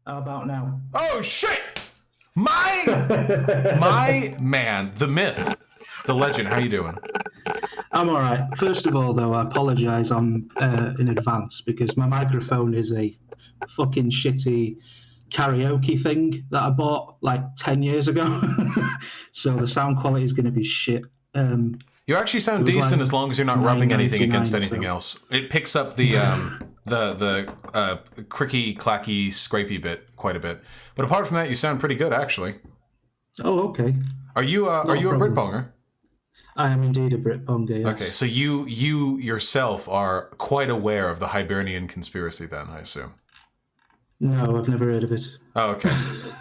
How about now? Oh shit! My man, the myth, the legend. How you doing? I'm all right. First of all, though, I apologise in advance because my microphone is a fucking shitty karaoke thing that I bought like 10 years ago. So the sound quality is going to be shit. You actually sound It was decent like as long as you're not rubbing anything against 9.99, anything so- else. It picks up the cricky, clacky, scrapey bit quite a bit. But apart from that, you sound pretty good, actually. Oh, okay. Are you a problem. Britbonger? I am indeed a Britbonger, yes. Okay, so you yourself are quite aware of the Hibernian conspiracy, then, I assume. No, I've never heard of it. Oh, okay.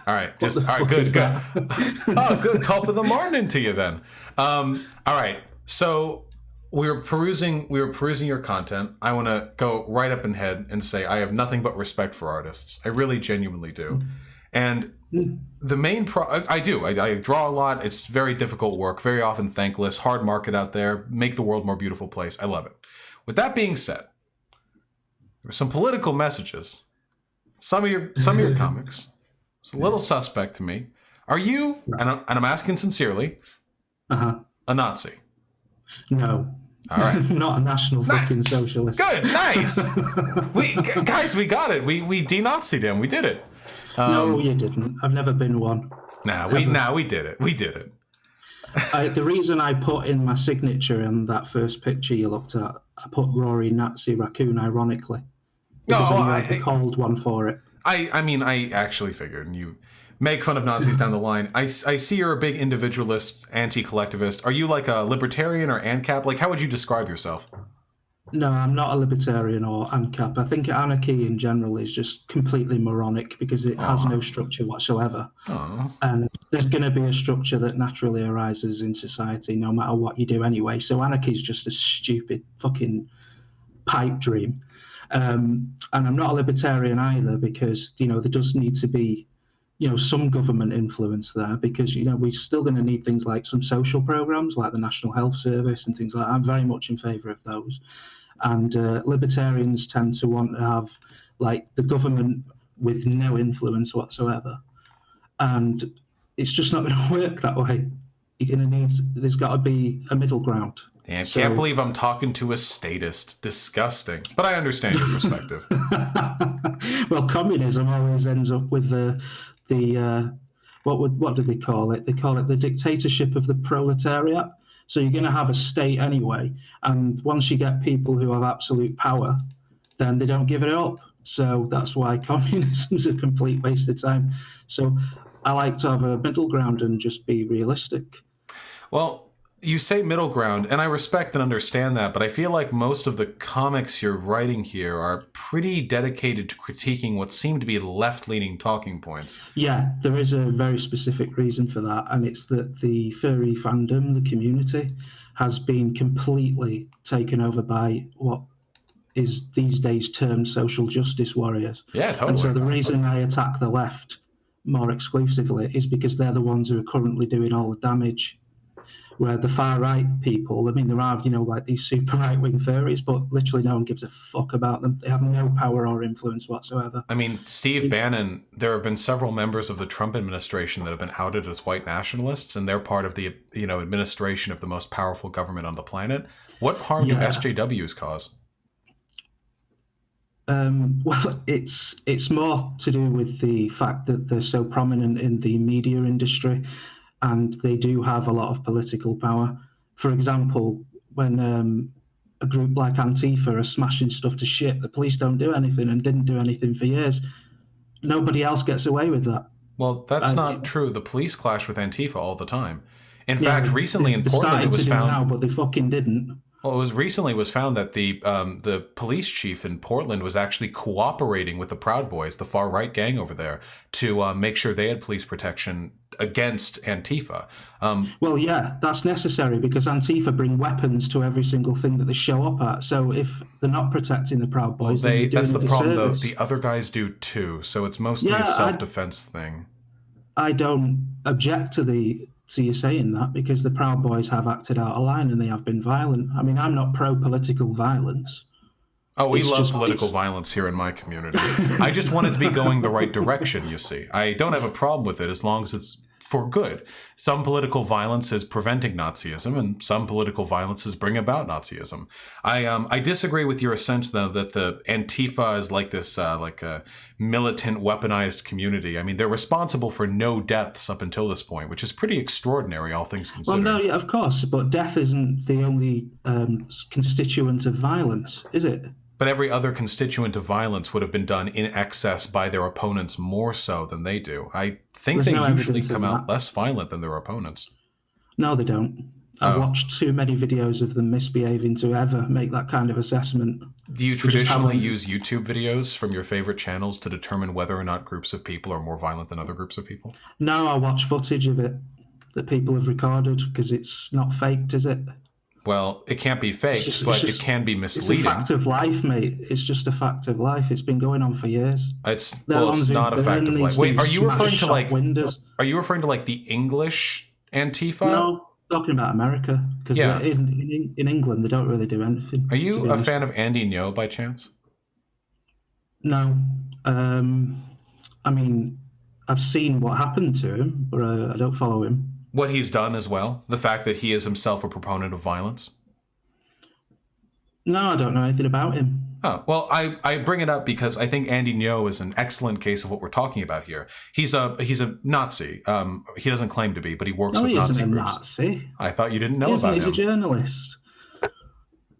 All right. Just the all right. fuck Good. is Good. that? Oh, good. Top of the morning to you, then. All right. So we were perusing your content. I want to go right up ahead and say I have nothing but respect for artists. I really, genuinely do. And the main I do. I draw a lot. It's very difficult work. Very often thankless. Hard market out there. Make the world a more beautiful place. I love it. With that being said, there were some political messages. Some of your comics. It's a little suspect to me. Are you, and I'm asking sincerely, a Nazi? No. All right. I'm not a national fucking socialist. Good, nice. Guys, we got it. We denazied him. We did it. No, you didn't. I've never been one. We did it. We did it. The reason I put in my signature in that first picture you looked at, I put Rory Nazi Raccoon ironically. Because I called one for it. I mean, I actually figured, and you make fun of Nazis down the line. I see you're a big individualist, anti-collectivist. Are you like a libertarian or ANCAP? Like, how would you describe yourself? No, I'm not a libertarian or ANCAP. I think anarchy in general is just completely moronic because it has no structure whatsoever. And there's going to be a structure that naturally arises in society no matter what you do anyway. So anarchy is just a stupid fucking pipe dream. And I'm not a libertarian either because, there does need to be, some government influence there because, we're still going to need things like some social programs like the National Health Service and things like that. I'm very much in favour of those. And libertarians tend to want to have like the government with no influence whatsoever. And it's just not going to work that way. There's got to be a middle ground. I can't believe I'm talking to a statist. Disgusting. But I understand your perspective. Well, communism always ends up with the what do they call it? They call it the dictatorship of the proletariat. So you're going to have a state anyway, and once you get people who have absolute power, then they don't give it up. So that's why communism is a complete waste of time. So I like to have a middle ground and just be realistic. Well, you say middle ground, and I respect and understand that, but I feel like most of the comics you're writing here are pretty dedicated to critiquing what seem to be left-leaning talking points. Yeah, there is a very specific reason for that, and it's that the furry fandom, the community, has been completely taken over by what is these days termed social justice warriors. Yeah, totally. And so the reason I attack the left more exclusively is because they're the ones who are currently doing all the damage. Where the far right people, I mean, there are, like these super right wing furries, but literally no one gives a fuck about them. They have no power or influence whatsoever. I mean, Steve Bannon, there have been several members of the Trump administration that have been outed as white nationalists, and they're part of the, administration of the most powerful government on the planet. What harm do SJWs cause? Well, it's more to do with the fact that they're so prominent in the media industry. And they do have a lot of political power. For example, when a group like Antifa are smashing stuff to shit, the police don't do anything and didn't do anything for years. Nobody else gets away with that. Well, that's not true. The police clash with Antifa all the time. In fact, recently in Portland, it was found. Now, but they fucking didn't. Well, it was recently found that the police chief in Portland was actually cooperating with the Proud Boys, the far right gang over there, to make sure they had police protection against Antifa. Well, yeah, that's necessary because Antifa bring weapons to every single thing that they show up at. So if they're not protecting the Proud Boys, that's the problem, though. The other guys do too. So it's mostly a self-defense thing. I don't object to you saying that because the Proud Boys have acted out of line and they have been violent. I mean, I'm not pro-political violence. Oh, we love political violence here in my community. I just want it to be going the right direction, you see. I don't have a problem with it as long as it's for good. Some political violence is preventing Nazism, and some political violences bring about Nazism. I disagree with your assent, though, that the Antifa is like this, like a militant, weaponized community. I mean, they're responsible for no deaths up until this point, which is pretty extraordinary, all things considered. Well, no, yeah, of course, but death isn't the only constituent of violence, is it? But every other constituent of violence would have been done in excess by their opponents more so than they do. I think they usually come out less violent than their opponents. No, they don't. I've watched too many videos of them misbehaving to ever make that kind of assessment. Do you traditionally use YouTube videos from your favorite channels to determine whether or not groups of people are more violent than other groups of people? No, I watch footage of it that people have recorded because it's not faked, is it? Well, it can't be faked, but it can be misleading. It's a fact of life, mate. It's just a fact of life. It's been going on for years. It's not a fact of life. Wait, are you referring to like the English Antifa? No, talking about America, because in England they don't really do anything. Are you a fan of Andy Ngo by chance? No. I mean, I've seen what happened to him, but I don't follow him. What he's done as well? The fact that he is himself a proponent of violence? No, I don't know anything about him. Oh, well, I bring it up because I think Andy Ngo is an excellent case of what we're talking about here. He's a Nazi. He doesn't claim to be, but he works with Nazi groups. Nazi. I thought you didn't know about him. He's a journalist.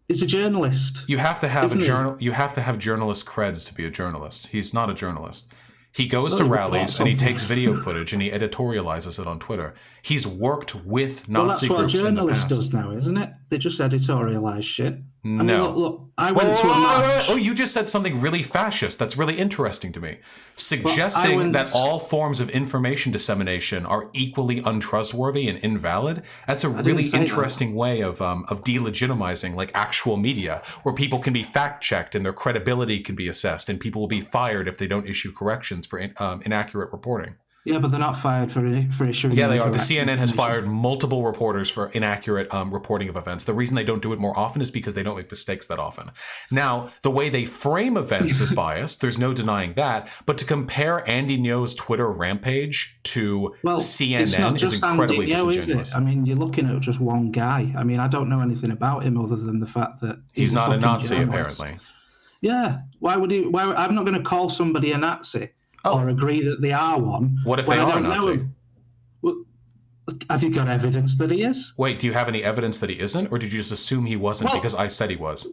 He's a journalist. You have to have You have to have journalist creds to be a journalist. He's not a journalist. He goes to rallies and he takes video footage and he editorializes it on Twitter. He's worked with Nazi groups in the past. That's what a journalist does now, isn't it? They just editorialize shit. No. I mean, look, I went to a match. Oh, you just said something really fascist. That's really interesting to me. Suggesting that all forms of information dissemination are equally untrustworthy and invalid. That's a really interesting way of delegitimizing like actual media, where people can be fact checked and their credibility can be assessed, and people will be fired if they don't issue corrections for inaccurate reporting. Yeah, but they're not fired for issuing. Yeah, they are. The CNN has fired multiple reporters for inaccurate reporting of events. The reason they don't do it more often is because they don't make mistakes that often. Now, the way they frame events is biased. There's no denying that. But to compare Andy Ngo's Twitter rampage to CNN is incredibly disingenuous. I mean, you're looking at just one guy. I mean, I don't know anything about him other than the fact that he's not a Nazi, apparently. Yeah. Why would he? I'm not going to call somebody a Nazi. Or agree that they are one. What if they are a Nazi? Well, have you got evidence that he is? Wait, do you have any evidence that he isn't? Or did you just assume he wasn't because I said he was?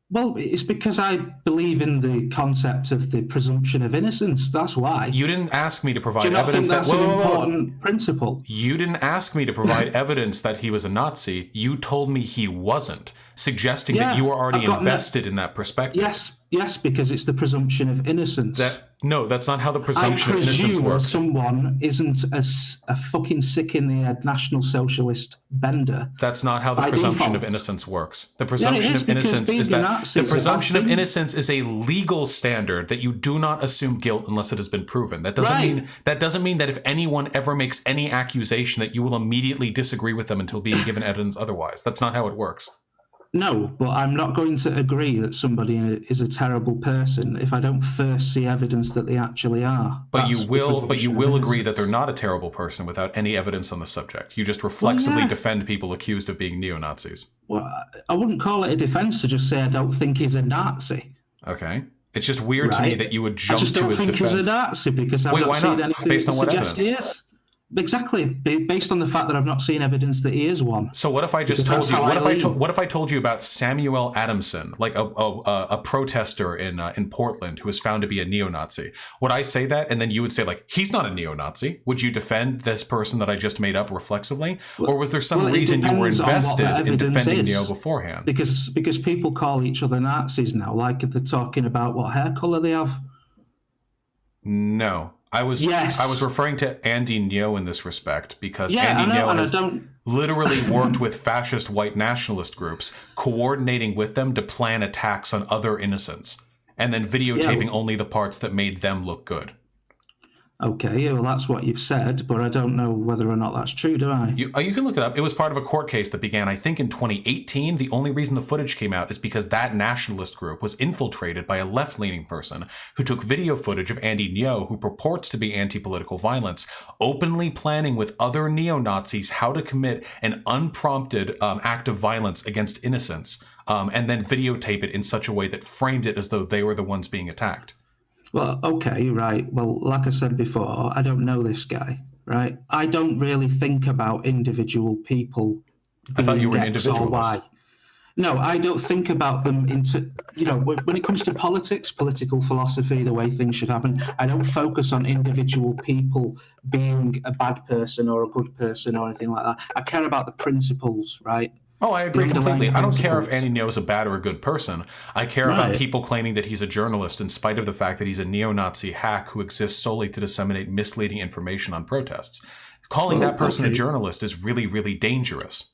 Well, it's because I believe in the concept of the presumption of innocence. That's why. You didn't ask me to provide Do you not evidence think that's an important principle. You didn't ask me to provide evidence that he was a Nazi. You told me he wasn't, suggesting that you were already invested in that perspective. Yes, because it's the presumption of innocence. No, that's not how the presumption of innocence works. Someone isn't a fucking sick in the head National Socialist bender. That's not how the presumption of innocence works. The presumption of innocence is that the presumption of innocence is a legal standard that you do not assume guilt unless it has been proven. That doesn't mean that if anyone ever makes any accusation that you will immediately disagree with them until being given evidence otherwise. That's not how it works. No, but I'm not going to agree that somebody is a terrible person if I don't first see evidence that they actually are. But you will agree that they're not a terrible person without any evidence on the subject. You just reflexively defend people accused of being neo-Nazis. Well, I wouldn't call it a defense to just say I don't think he's a Nazi. Okay. It's just weird to me that you would jump to his defense. I just don't think he's a Nazi because I've not seen anything based on what suggest evidence? He is. Exactly, based on the fact that I've not seen evidence that he is one. So what if I just told you? What if I told you about Samuel Adamson, like a protester in Portland who was found to be a neo-Nazi? Would I say that, and then you would say like he's not a neo-Nazi? Would you defend this person that I just made up reflexively, or was there some reason you were invested in defending Neo beforehand? Because people call each other Nazis now, like they're talking about what hair color they have. No. I was referring to Andy Ngo in this respect because Andy Ngo has literally worked with fascist white nationalist groups, coordinating with them to plan attacks on other innocents, and then videotaping only the parts that made them look good. Okay, well, that's what you've said, but I don't know whether or not that's true, do I? You can look it up. It was part of a court case that began, I think, in 2018. The only reason the footage came out is because that nationalist group was infiltrated by a left-leaning person who took video footage of Andy Ngo, who purports to be anti-political violence, openly planning with other neo-Nazis how to commit an unprompted act of violence against innocents, and then videotape it in such a way that framed it as though they were the ones being attacked. Well, okay, right. Well, like I said before, I don't know this guy, right? I don't really think about individual people. I thought you were an individualist. No, I don't think about them when it comes to politics, political philosophy, the way things should happen, I don't focus on individual people being a bad person or a good person or anything like that. I care about the principles, right? Oh, I agree completely. I don't care if Andy Ngo is a bad or a good person. I care about people claiming that he's a journalist in spite of the fact that he's a neo-Nazi hack who exists solely to disseminate misleading information on protests. Calling that person a journalist is really, really dangerous.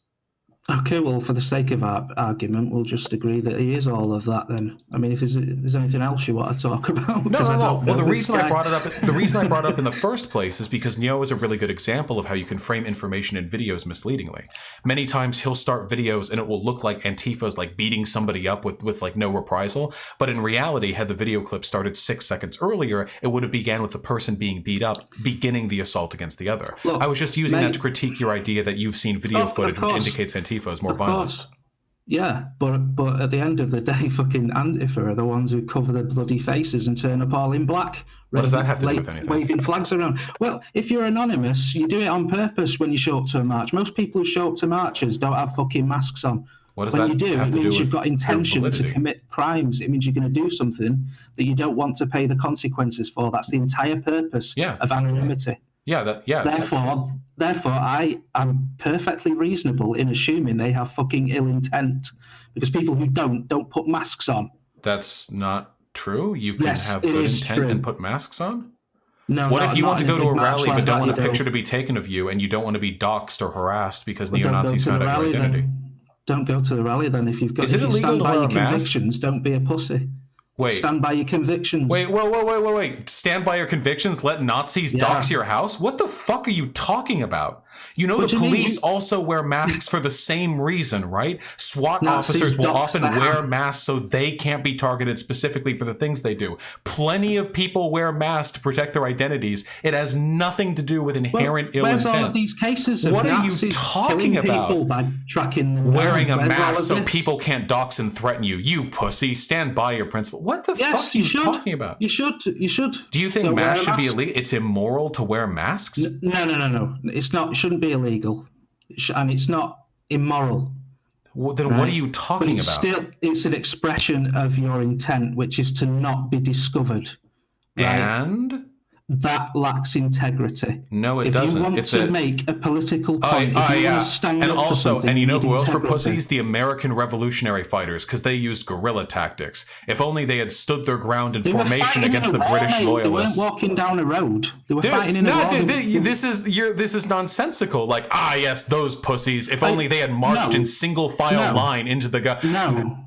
Okay, well, for the sake of our argument, we'll just agree that he is all of that then. I mean, if there's anything else you want to talk about. No. Well, the reason I brought it up in the first place is because Ngo is a really good example of how you can frame information in videos misleadingly. Many times he'll start videos and it will look like Antifa's like beating somebody up with like no reprisal. But in reality, had the video clip started 6 seconds earlier, it would have began with the person being beat up, beginning the assault against the other. Look, I was just using that to critique your idea that you've seen video footage which indicates Antifa is more violent. Yeah, but at the end of the day, fucking Antifa are the ones who cover their bloody faces and turn up all in black. What does that have to do with anything? Waving flags around. Well, if you're anonymous, you do it on purpose when you show up to a march. Most people who show up to marches don't have fucking masks on. What does when that you do, have it to means do you've got intention to commit crimes. It means you're going to do something that you don't want to pay the consequences for. That's the entire purpose of anonymity. Therefore, I am perfectly reasonable in assuming they have fucking ill intent, because people who don't put masks on. That's not true. You can have good intent and put masks on. No. What if you want to go to a rally but don't want a picture to be taken of you, and you don't want to be doxxed or harassed because neo-Nazis found out your identity? Don't go to the rally then. If you've got, is it illegal to wear a mask? Convictions, don't be a pussy. Wait. Stand by your convictions. Wait. Stand by your convictions? Let Nazis dox your house? What the fuck are you talking about? You know, the police also wear masks for the same reason, right? SWAT officers will often wear masks so they can't be targeted specifically for the things they do. Plenty of people wear masks to protect their identities. It has nothing to do with inherent ill intent. Where's all of these cases of what are you Nazis talking about? By tracking them wearing a mask so people can't dox and threaten you. You pussy, stand by your principle. What the fuck are you talking about? You should. Do you think masks should be illegal? It's immoral to wear masks? No. It's not. It shouldn't be illegal, and it's not immoral. Well, then what are you talking about? It's an expression of your intent, which is to not be discovered. Right? And that lacks integrity. No, it doesn't. If you want to make a political point, if you want to stand and up also, for and you know who else were integrity. pussies? The American Revolutionary fighters, because they used guerrilla tactics. If only they had stood their ground in formation against the British loyalists. They weren't walking down a road. They were fighting in a war. This is nonsensical. Like, yes, those pussies. If only they had marched in single file line into the gun.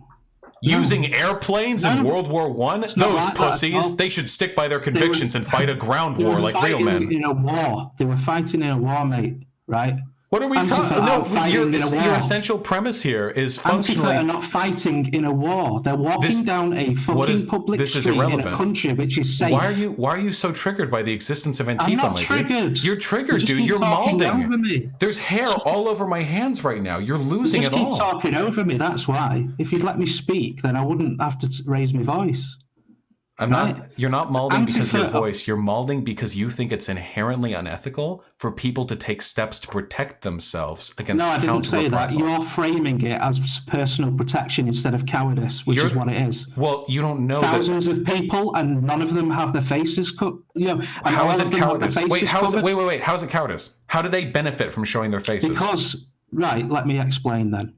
Using airplanes in World War I? Those pussies, they should stick by their convictions and fight a ground war like real men. In a war. They were fighting in a war, mate, right? What are we talking about? Your essential premise here is functionally... Antifa are not fighting in a war. They're walking down a fucking public street in a country which is safe. Why are you so triggered by the existence of Antifa? I'm not triggered. You're triggered, dude. You're malding. There's hair all over my hands right now. You're losing it all. You just keep talking over me, that's why. If you'd let me speak, then I wouldn't have to raise my voice. You're not malding because of your voice. You're malding because you think it's inherently unethical for people to take steps to protect themselves against counter-reprisal. No, I didn't say that. You're framing it as personal protection instead of cowardice, which is what it is. Well, you don't know thousands of people, and none of them have their faces cut. How is it cowardice? Wait, how is it cowardice? How do they benefit from showing their faces? Because, let me explain then.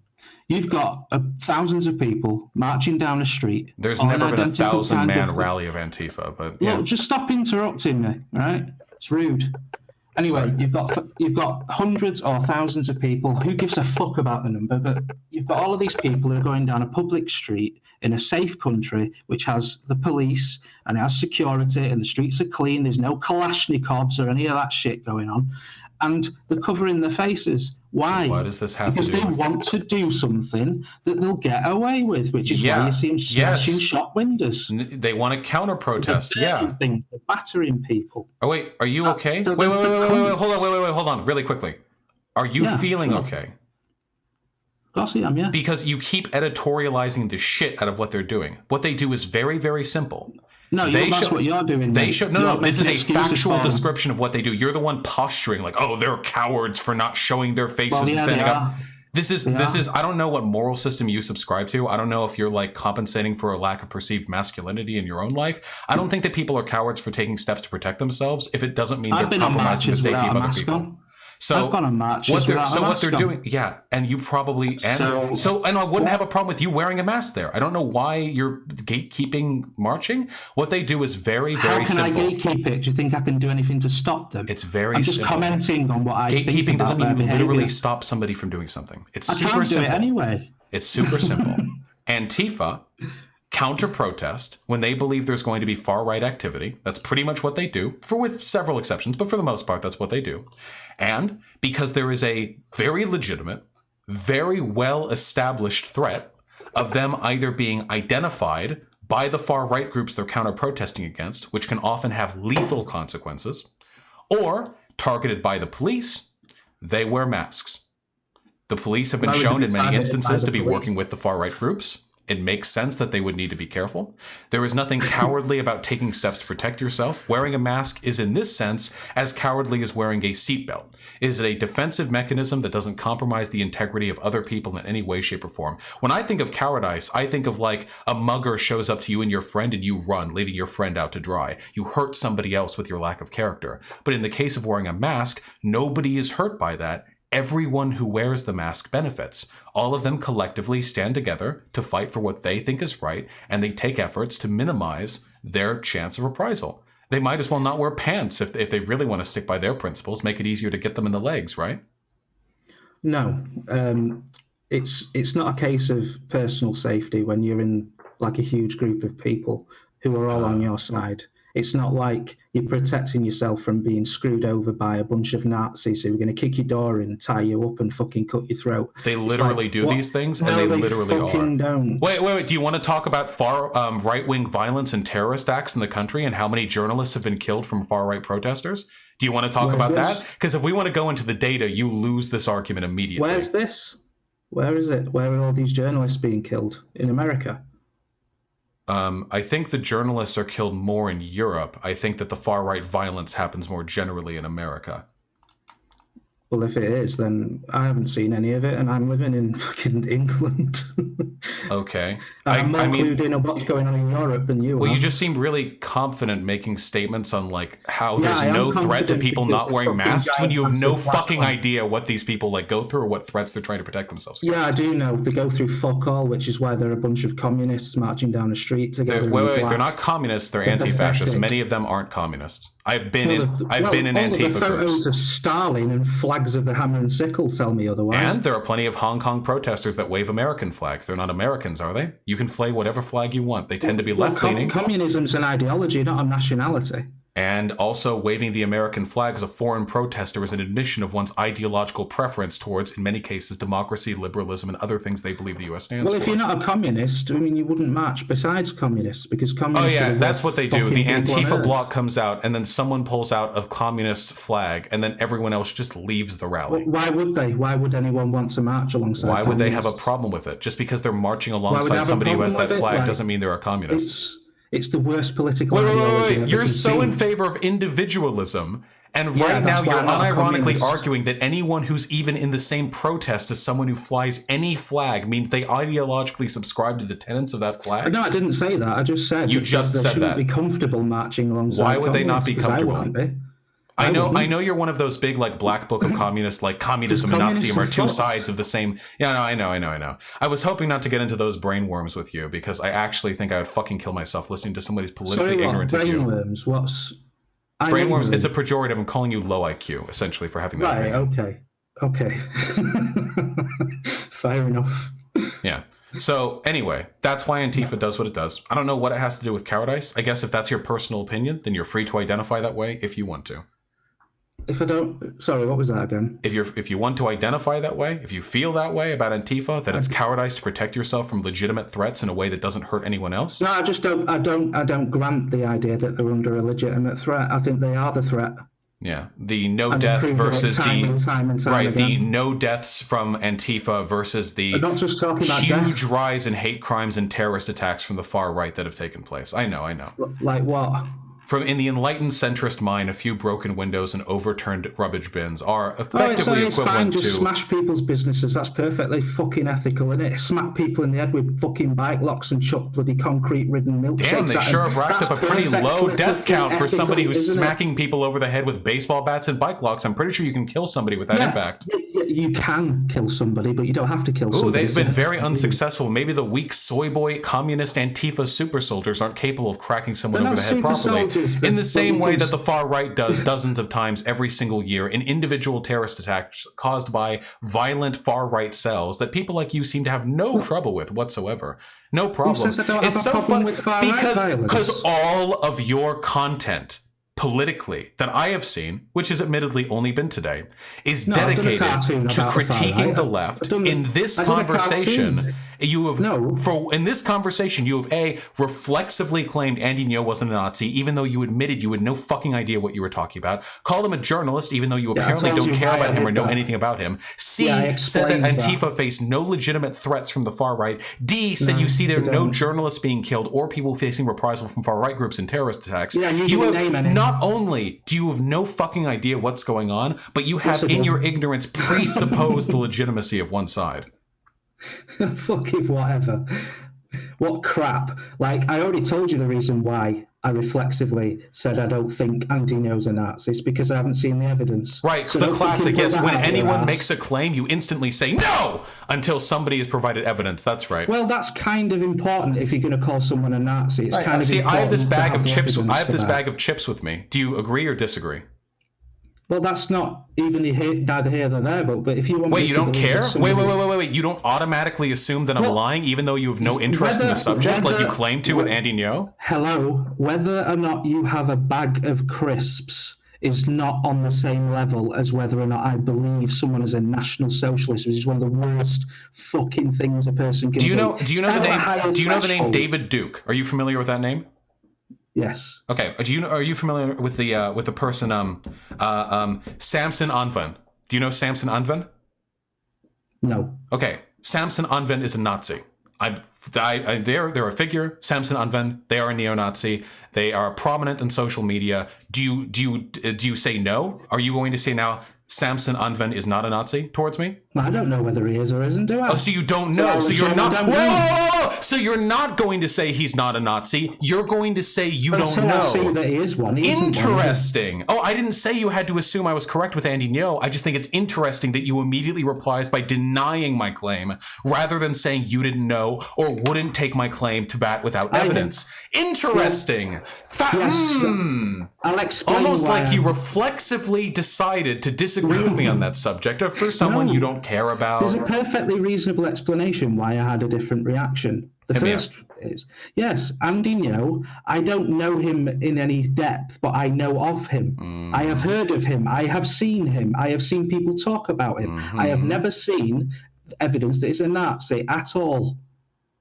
You've got thousands of people marching down a street. There's never been a 1,000-man rally of Antifa, but look, just stop interrupting me, right? It's rude. Anyway, you've got hundreds or thousands of people. Who gives a fuck about the number? But you've got all of these people who are going down a public street in a safe country, which has the police and it has security and the streets are clean. There's no Kalashnikovs or any of that shit going on. And they're covering their faces. Why? Why does this have because to do they want to do something that they'll get away with, which is why you see them smashing shop windows. They want to counter protest. They're battering people. Oh wait, are you okay? Wait, hold on, really quickly. Are you feeling okay? Of course I am, yeah. Because you keep editorializing the shit out of what they're doing. What they do is very, very simple. No, that's what you're doing. This is a factual description of what they do. You're the one posturing like, oh, they're cowards for not showing their faces and standing up. This is, I don't know what moral system you subscribe to. I don't know if you're like compensating for a lack of perceived masculinity in your own life. I don't think that people are cowards for taking steps to protect themselves if it doesn't mean they're compromising the safety of other people. So I've gone on marches what they're doing, and you probably, and I wouldn't have a problem with you wearing a mask there. I don't know why you're gatekeeping marching. What they do is very, very simple. How can I gatekeep it? Do you think I can do anything to stop them? It's very I'm just simple. Commenting on what I think about gatekeeping doesn't mean you behavior. literally stop somebody from doing something. It's I super can't do simple. it anyway. It's super simple. Antifa counter-protest when they believe there's going to be far-right activity. That's pretty much what they do, with several exceptions, but for the most part, that's what they do. And because there is a very legitimate, very well-established threat of them either being identified by the far-right groups they're counter-protesting against, which can often have lethal consequences, or targeted by the police, they wear masks. The police have been shown in many instances to be working with the far-right groups. It makes sense that they would need to be careful. There is nothing cowardly about taking steps to protect yourself. Wearing a mask is, in this sense, as cowardly as wearing a seatbelt. It is a defensive mechanism that doesn't compromise the integrity of other people in any way, shape, or form. When I think of cowardice, I think of like a mugger shows up to you and your friend and you run, leaving your friend out to dry. You hurt somebody else with your lack of character. But in the case of wearing a mask, nobody is hurt by that. Everyone who wears the mask benefits. All of them collectively stand together to fight for what they think is right, and they take efforts to minimize their chance of reprisal. They might as well not wear pants if they really want to stick by their principles, make it easier to get them in the legs, right? No, it's not a case of personal safety when you're in like a huge group of people who are all on your side. It's not like you're protecting yourself from being screwed over by a bunch of Nazis who are going to kick your door in, tie you up, and fucking cut your throat. They literally do these things, and they literally are. Don't. Wait. Do you want to talk about far right-wing violence and terrorist acts in the country and how many journalists have been killed from far-right protesters? Do you want to talk about that? Because if we want to go into the data, you lose this argument immediately. Where's this? Where is it? Where are all these journalists being killed? In America? I think the journalists are killed more in Europe. I think that the far-right violence happens more generally in America. Well, if it is, then I haven't seen any of it, and I'm living in fucking England. Okay. I'm more clued in on what's going on in Europe than you are. Well, you just seem really confident making statements on like how there's no threat to people not wearing masks when you have no fucking idea what these people like go through or what threats they're trying to protect themselves against. Yeah, I do know. They go through fuck all, which is why there are a bunch of communists marching down the street together. Wait, they're not communists. They're anti-fascists. Many of them aren't communists. I've been in Antifa the photos groups. Of Stalin and flags of the hammer and sickle tell me otherwise. And there are plenty of Hong Kong protesters that wave American flags. They're not Americans, are they? You can flag whatever flag you want. They tend to be left-leaning. Communism's an ideology, not a nationality. And also waving the American flag as a foreign protester is an admission of one's ideological preference towards, in many cases, democracy, liberalism, and other things they believe the U.S. stands for. Well, if you're not a communist, I mean, you wouldn't march besides communists, because communists... Oh, yeah, that's what they do. The Antifa block comes out, and then someone pulls out a communist flag, and then everyone else just leaves the rally. Well, why would they? Why would anyone want to march alongside Why would they have a problem with it? Just because they're marching alongside somebody who has that flag doesn't mean they're a communist. It's the worst political ideology. Wait. You're so in favor of individualism, and right now you're unironically arguing that anyone who's even in the same protest as someone who flies any flag means they ideologically subscribe to the tenets of that flag? No, I didn't say that. I just said you just said that. They shouldn't be comfortable marching alongside. Why would they not be comfortable? I wouldn't be. I know you're one of those big like black book of communists, like communism and Nazism are two sides of the same. Yeah, no, I know. I was hoping not to get into those brainworms with you because I actually think I would fucking kill myself listening to somebody as politically ignorant as you. Brainworms? What's brainworms? It's a pejorative. I'm calling you low IQ essentially for having that opinion. Okay. Fair enough. Yeah. So anyway, that's why Antifa does what it does. I don't know what it has to do with cowardice. I guess if that's your personal opinion, then you're free to identify that way if you want to. If I don't, sorry, what was that again? If you want to identify that way, if you feel that way about Antifa, that it's cowardice to protect yourself from legitimate threats in a way that doesn't hurt anyone else. No, I just don't. I don't grant the idea that they're under a legitimate threat. I think they are the threat. Yeah, the no death versus the no deaths from Antifa versus the not just talking about huge death. Rise in hate crimes and terrorist attacks from the far right that have taken place. I know. Like what? From in the enlightened centrist mind, a few broken windows and overturned rubbish bins are effectively it's fine. equivalent Just to smash people's businesses. That's perfectly fucking ethical, isn't it? Smack people in the head with fucking bike locks and chuck bloody concrete-ridden milkshakes. Damn, they sure have racked up a pretty low death count for somebody who's smacking people over the head with baseball bats and bike locks. I'm pretty sure you can kill somebody with that impact. You can kill somebody, but you don't have to kill somebody. They've been very unsuccessful. Maybe the weak soy boy communist Antifa super soldiers aren't capable of cracking someone over the head properly. In the same way that the far right does dozens of times every single year in individual terrorist attacks caused by violent far right cells that people like you seem to have no trouble with whatsoever. No problem. It's so fun because all of your content politically that I have seen, which has admittedly only been today, is dedicated to critiquing the left. In this conversation, you have reflexively claimed Andy Ngo wasn't a Nazi, even though you admitted you had no fucking idea what you were talking about. Called him a journalist, even though you apparently don't care about him or know anything about him. C, said that Antifa faced no legitimate threats from the far right. D, said you see there are no journalists being killed or people facing reprisal from far right groups in terrorist attacks. Not only do you have no fucking idea what's going on, but you have in your ignorance presupposed the legitimacy of one side. Fucking whatever. What crap. Like, I already told you the reason why I reflexively said I don't think Andy Ngo's a Nazi. It's because I haven't seen the evidence. Right, so the classic is when anyone makes a claim, you instantly say no until somebody has provided evidence. That's right. Well, that's kind of important if you're going to call someone a Nazi. It's kind of important. I have this bag of chips. I have this bag of chips with me. Do you agree or disagree? Well, that's not even neither here nor there. But if you want, you don't care. Wait. You don't automatically assume that I'm lying, even though you have no interest in the subject, like you claim to with Andy Ngo. Hello, whether or not you have a bag of crisps is not on the same level as whether or not I believe someone is a national socialist, which is one of the worst fucking things a person can do. Do you know the name David Duke? Are you familiar with that name? Yes. Okay. Are you familiar with the person Samson Anven? Do you know Samson Anven? No. Okay. Samson Anven is a Nazi. They're a figure. Samson Anven. They are a neo-Nazi. They are prominent in social media. Do you say no? Are you going to say now Samson Anven is not a Nazi towards me? Well, I don't know whether he is or isn't, do I? Oh, so you don't know. So you're not. Whoa! So you're not going to say he's not a Nazi. You're going to say you don't know. I say that he is one. Interesting. Oh, I didn't say you had to assume I was correct with Andy Ngo. I just think it's interesting that you immediately replies by denying my claim rather than saying you didn't know or wouldn't take my claim to bat without evidence. Interesting. I'll explain. Almost like you reflexively decided to disagree with me on that subject, or for someone you don't care about. There's a perfectly reasonable explanation why I had a different reaction. The first is, yes, Andy Ngo, I don't know him in any depth, but I know of him. I have heard of him. I have seen him. I have seen people talk about him. I have never seen evidence that he's a Nazi at all.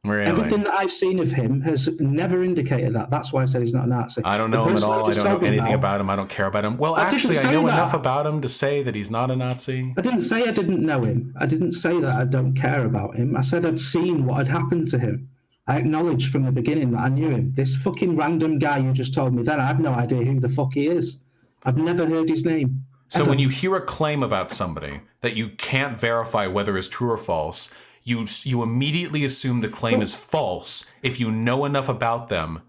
Really? Everything that I've seen of him has never indicated that. That's why I said he's not a Nazi. I don't know him at all. I don't know anything about him. I don't care about him. Well, actually, I know enough about him to say that he's not a Nazi. I didn't say I didn't know him. I didn't say that I don't care about him. I said I'd seen what had happened to him. I acknowledged from the beginning that I knew him. This fucking random guy you just told me then, I have no idea who the fuck he is. I've never heard his name. So when you hear a claim about somebody that you can't verify whether is true or false, you immediately assume the claim is false if you know enough about them,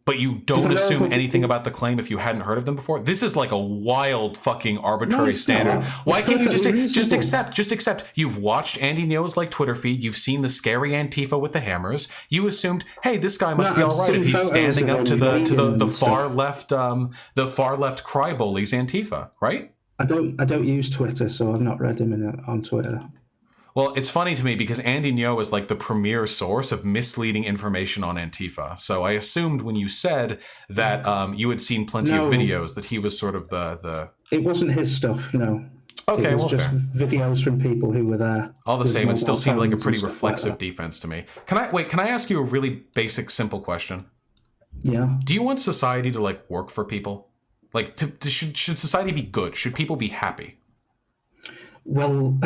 but you don't assume anything about the claim if you hadn't heard of them before. This is like a wild fucking arbitrary standard. Why can't you just accept? You've watched Andy Ngo's Twitter feed. You've seen the scary Antifa with the hammers. You assumed, hey, this guy must be all right if he's standing up to the far left cry bullies Antifa, right? I don't use Twitter, so I've not read him on Twitter. Well, it's funny to me because Andy Ngo is like the premier source of misleading information on Antifa. So I assumed when you said that you had seen plenty of videos that he was sort of the... It wasn't his stuff, no. Okay, it was well, just fair. videos from people who were there. All the same, it still seemed like a pretty reflexive defense to me. Can I ask you a really basic, simple question? Yeah. Do you want society to like work for people? Like, should society be good? Should people be happy? Well,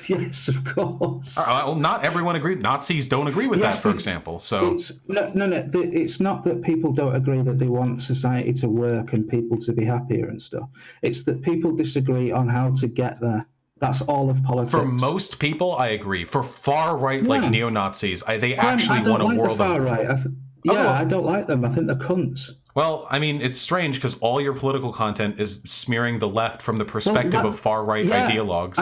yes, of course. Well, not everyone agrees. Nazis don't agree with that, for example. So no. It's not that people don't agree that they want society to work and people to be happier and stuff. It's that people disagree on how to get there. That's all of politics. For most people, I agree. For far right, like neo-Nazis, they actually want a world of far right. I don't like them. I think they're cunts. Well, I mean, it's strange because all your political content is smearing the left from the perspective of far-right ideologues.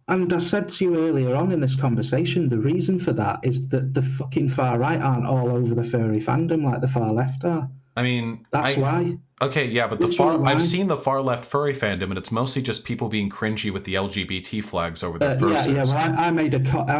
And I said to you earlier on in this conversation, the reason for that is that the fucking far right aren't all over the furry fandom like the far left are. I mean... That's why. Okay, yeah, but I've seen the far left furry fandom, and it's mostly just people being cringy with the LGBT flags over their fursuits. Yeah, well, I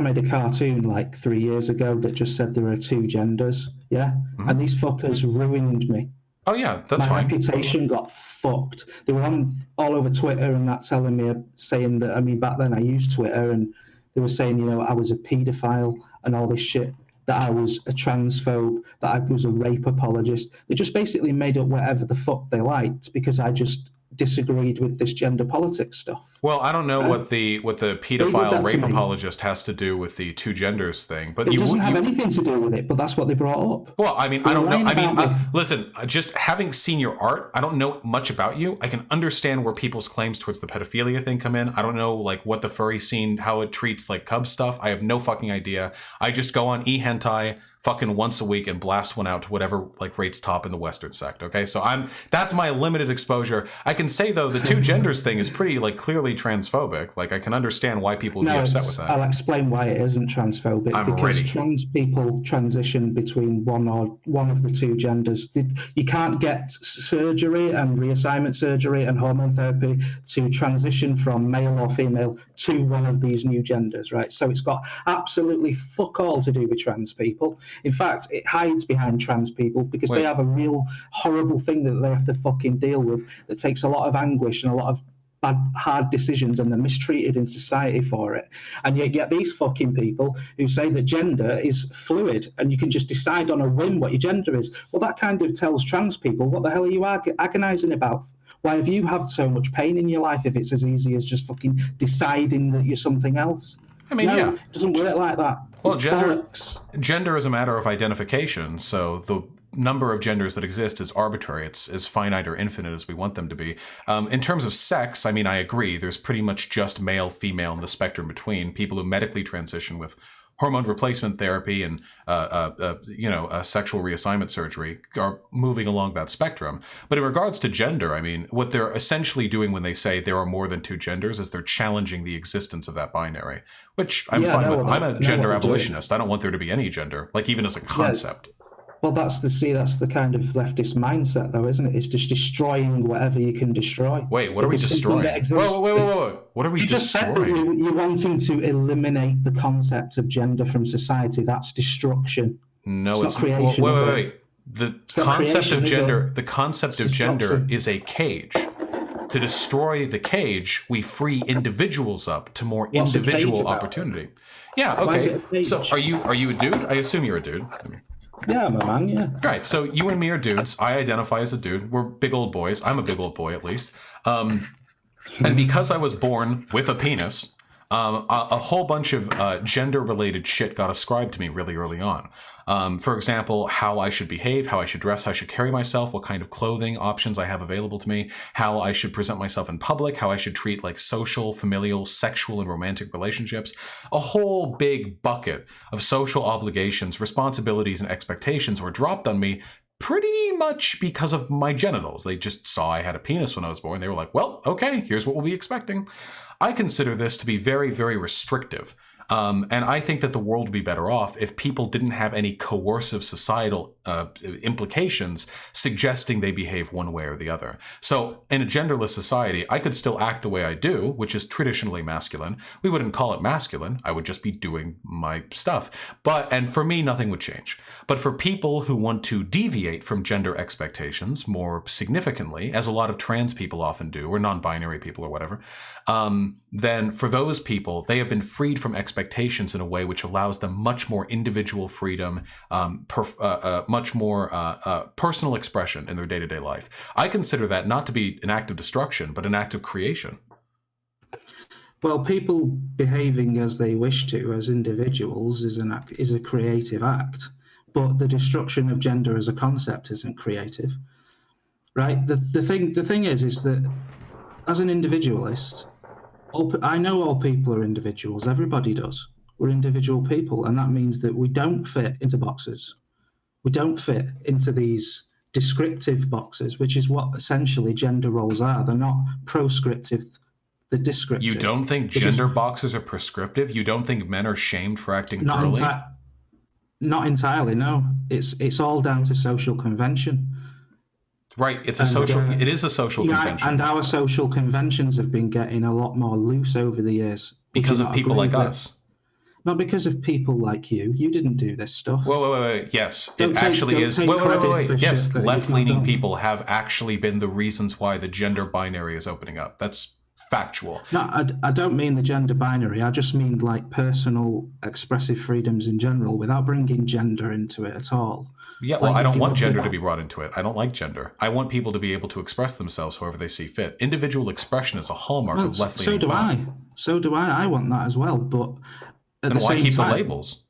made a cartoon like 3 years ago that just said there are two genders, yeah? Mm-hmm. And these fuckers ruined me. Oh, yeah, that's My fine. reputation got fucked. They were on all over Twitter and that telling me, saying that, I mean, back then I used Twitter and they were saying, you know, I was a paedophile and all this shit, that I was a transphobe, that I was a rape apologist. They just basically made up whatever the fuck they liked because I just disagreed with this gender politics stuff. Well, I don't know what the pedophile rape apologist has to do with the two genders thing, but it doesn't have anything to do with it. But that's what they brought up. Well, I mean, I don't know. I mean, listen, just having seen your art, I don't know much about you. I can understand where people's claims towards the pedophilia thing come in. I don't know like what the furry scene, how it treats like cub stuff. I have no fucking idea. I just go on eHentai fucking once a week and blast one out to whatever like rates top in the Western sect. Okay, so that's my limited exposure. I can say though the two genders thing is pretty like clearly transphobic. Like I can understand why people would be upset with that. I'll explain why it isn't transphobic. Because trans people transition between one of the two genders. You can't get surgery and reassignment surgery and hormone therapy to transition from male or female to one of these new genders, right? So it's got absolutely fuck all to do with trans people. In fact, it hides behind trans people because they have a real horrible thing that they have to fucking deal with that takes a lot of anguish and a lot of bad, hard decisions, and they're mistreated in society for it. And yet get these fucking people who say that gender is fluid and you can just decide on a whim what your gender is. Well, that kind of tells trans people, what the hell are you agonizing about? Why have you had so much pain in your life if it's as easy as just fucking deciding that you're something else? I mean, no, it doesn't work like that. Well, gender is a matter of identification, so the number of genders that exist is arbitrary. It's as finite or infinite as we want them to be. In terms of sex, I mean, I agree. There's pretty much just male, female, and the spectrum between. People who medically transition with hormone replacement therapy and sexual reassignment surgery are moving along that spectrum. But in regards to gender, I mean, what they're essentially doing when they say there are more than two genders is they're challenging the existence of that binary, which I'm fine with. I'm a gender abolitionist. I don't want there to be any gender, like even as a concept. Well, that's the kind of leftist mindset, though, isn't it? It's just destroying whatever you can destroy. Wait, what are we destroying? Wait. What are we destroying? You just said that you're wanting to eliminate the concept of gender from society. That's destruction. No, it's not creation. Wait. The concept of gender is a cage. To destroy the cage, we free individuals up to more individual opportunity. Yeah, okay. So are you a dude? I assume you're a dude. Yeah, I'm a man, yeah. All right, so you and me are dudes. I identify as a dude. We're big old boys. I'm a big old boy, at least. And because I was born with a penis, a whole bunch of gender-related shit got ascribed to me really early on. For example, how I should behave, how I should dress, how I should carry myself, what kind of clothing options I have available to me, how I should present myself in public, how I should treat like social, familial, sexual, and romantic relationships. A whole big bucket of social obligations, responsibilities, and expectations were dropped on me pretty much because of my genitals. They just saw I had a penis when I was born. They were like, well, okay, here's what we'll be expecting. I consider this to be very, very restrictive. And I think that the world would be better off if people didn't have any coercive societal implications suggesting they behave one way or the other. So in a genderless society, I could still act the way I do, which is traditionally masculine. We wouldn't call it masculine. I would just be doing my stuff. And for me, nothing would change. But for people who want to deviate from gender expectations more significantly, as a lot of trans people often do, or non-binary people or whatever, then for those people, they have been freed from expectations in a way which allows them much more individual freedom, much more personal expression in their day-to-day life. I consider that not to be an act of destruction, but an act of creation. Well, people behaving as they wish to as individuals is a creative act, but the destruction of gender as a concept isn't creative, right? The thing is that as an individualist, I know all people are individuals. Everybody does. We're individual people, and that means that we don't fit into boxes. We don't fit into these descriptive boxes, which is what essentially gender roles are. They're not proscriptive. The descriptive. You don't think gender boxes are prescriptive? You don't think men are shamed for acting girly? Not entirely, no. It's all down to social convention. Right, it is a social convention. And our social conventions have been getting a lot more loose over the years. Because of people like us. Not because of people like you. You didn't do this stuff. Wait. Yes, it actually is. Wait. Yes, left-leaning people have actually been the reasons why the gender binary is opening up. That's factual. No, I don't mean the gender binary. I just mean like personal expressive freedoms in general without bringing gender into it at all. Yeah, well, I don't want gender to be brought into it. I don't like gender. I want people to be able to express themselves however they see fit. Individual expression is a hallmark of left-leaning thought. So do I. I want that as well. But at the same time, why keep the labels?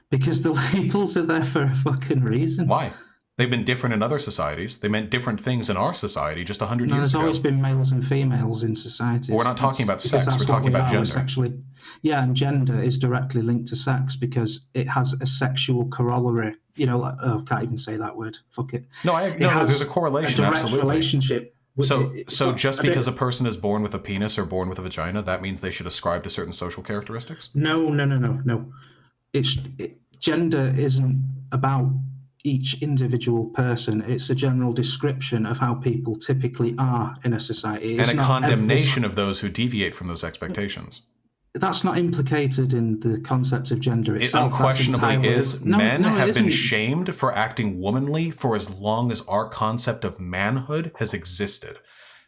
Because the labels are there for a fucking reason. Why? They've been different in other societies. They meant different things in our society just 100 years ago. There's always been males and females in society. Well, we're not talking about sex. We're talking about gender. And gender is directly linked to sex because it has a sexual corollary. I can't even say that word. Fuck it. No, there's a correlation. A direct absolutely. Relationship. So just because a person is born with a penis or born with a vagina, that means they should ascribe to certain social characteristics? No. Gender isn't about each individual person. It's a general description of how people typically are in a society. And a condemnation of those who deviate from those expectations. That's not implicated in the concept of gender itself. It unquestionably is. Men have been shamed for acting womanly for as long as our concept of manhood has existed.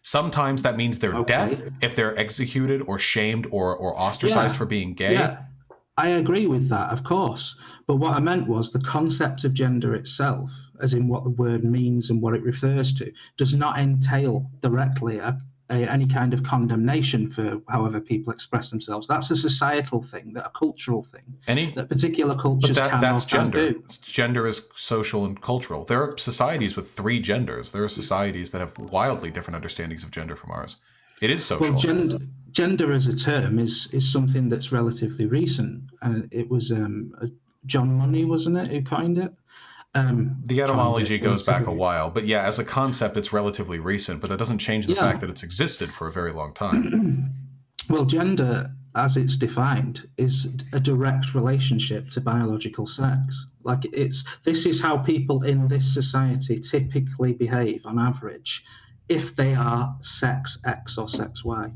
Sometimes that means they're deaf if they're executed or shamed or ostracized for being gay. Yeah, I agree with that, of course. But what I meant was the concept of gender itself, as in what the word means and what it refers to, does not entail directly any kind of condemnation for however people express themselves. That's a societal thing, a cultural thing. That particular cultures that's gender. Do. Gender is social and cultural. There are societies with 3 genders. There are societies that have wildly different understandings of gender from ours. It is social. Well, gender as a term is something that's relatively recent. And it was John Money, wasn't it, who coined it? The etymology goes back a while, but yeah, as a concept, it's relatively recent, but that doesn't change the fact that it's existed for a very long time. Well, gender, as it's defined, is a direct relationship to biological sex. This is how people in this society typically behave on average if they are sex X or sex Y.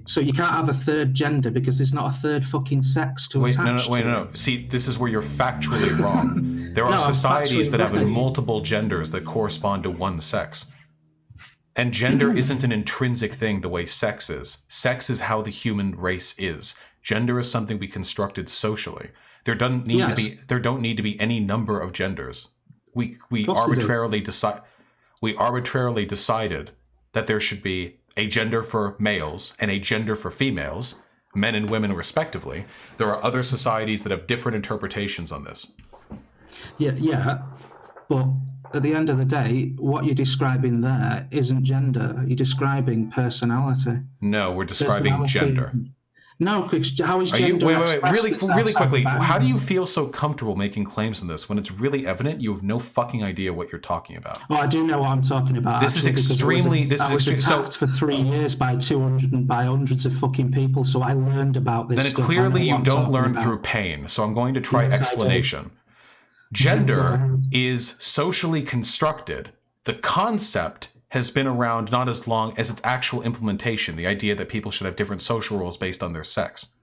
So you can't have a third gender because there's not a third fucking sex to attach to. No. See, this is where you're factually wrong. There are societies that have multiple genders that correspond to one sex. And gender isn't an intrinsic thing the way sex is. Sex is how the human race is. Gender is something we constructed socially. There don't need to be any number of genders. We arbitrarily decided that there should be a gender for males and a gender for females, men and women respectively. There are other societies that have different interpretations on this. Yeah, but at the end of the day, what you're describing there isn't gender. You're describing personality. No, we're describing gender. No, because how is gender wait, really quickly. How How do you feel so comfortable making claims on this when it's really evident you have no fucking idea what you're talking about? Well, I do know what I'm talking about. This is extremely. I was attacked for 3 years by 200 and by hundreds of fucking people, so I learned about this. Then clearly you don't learn through pain. So I'm going to try explanation. Gender is socially constructed. The concept has been around not as long as its actual implementation, the idea that people should have different social roles based on their sex.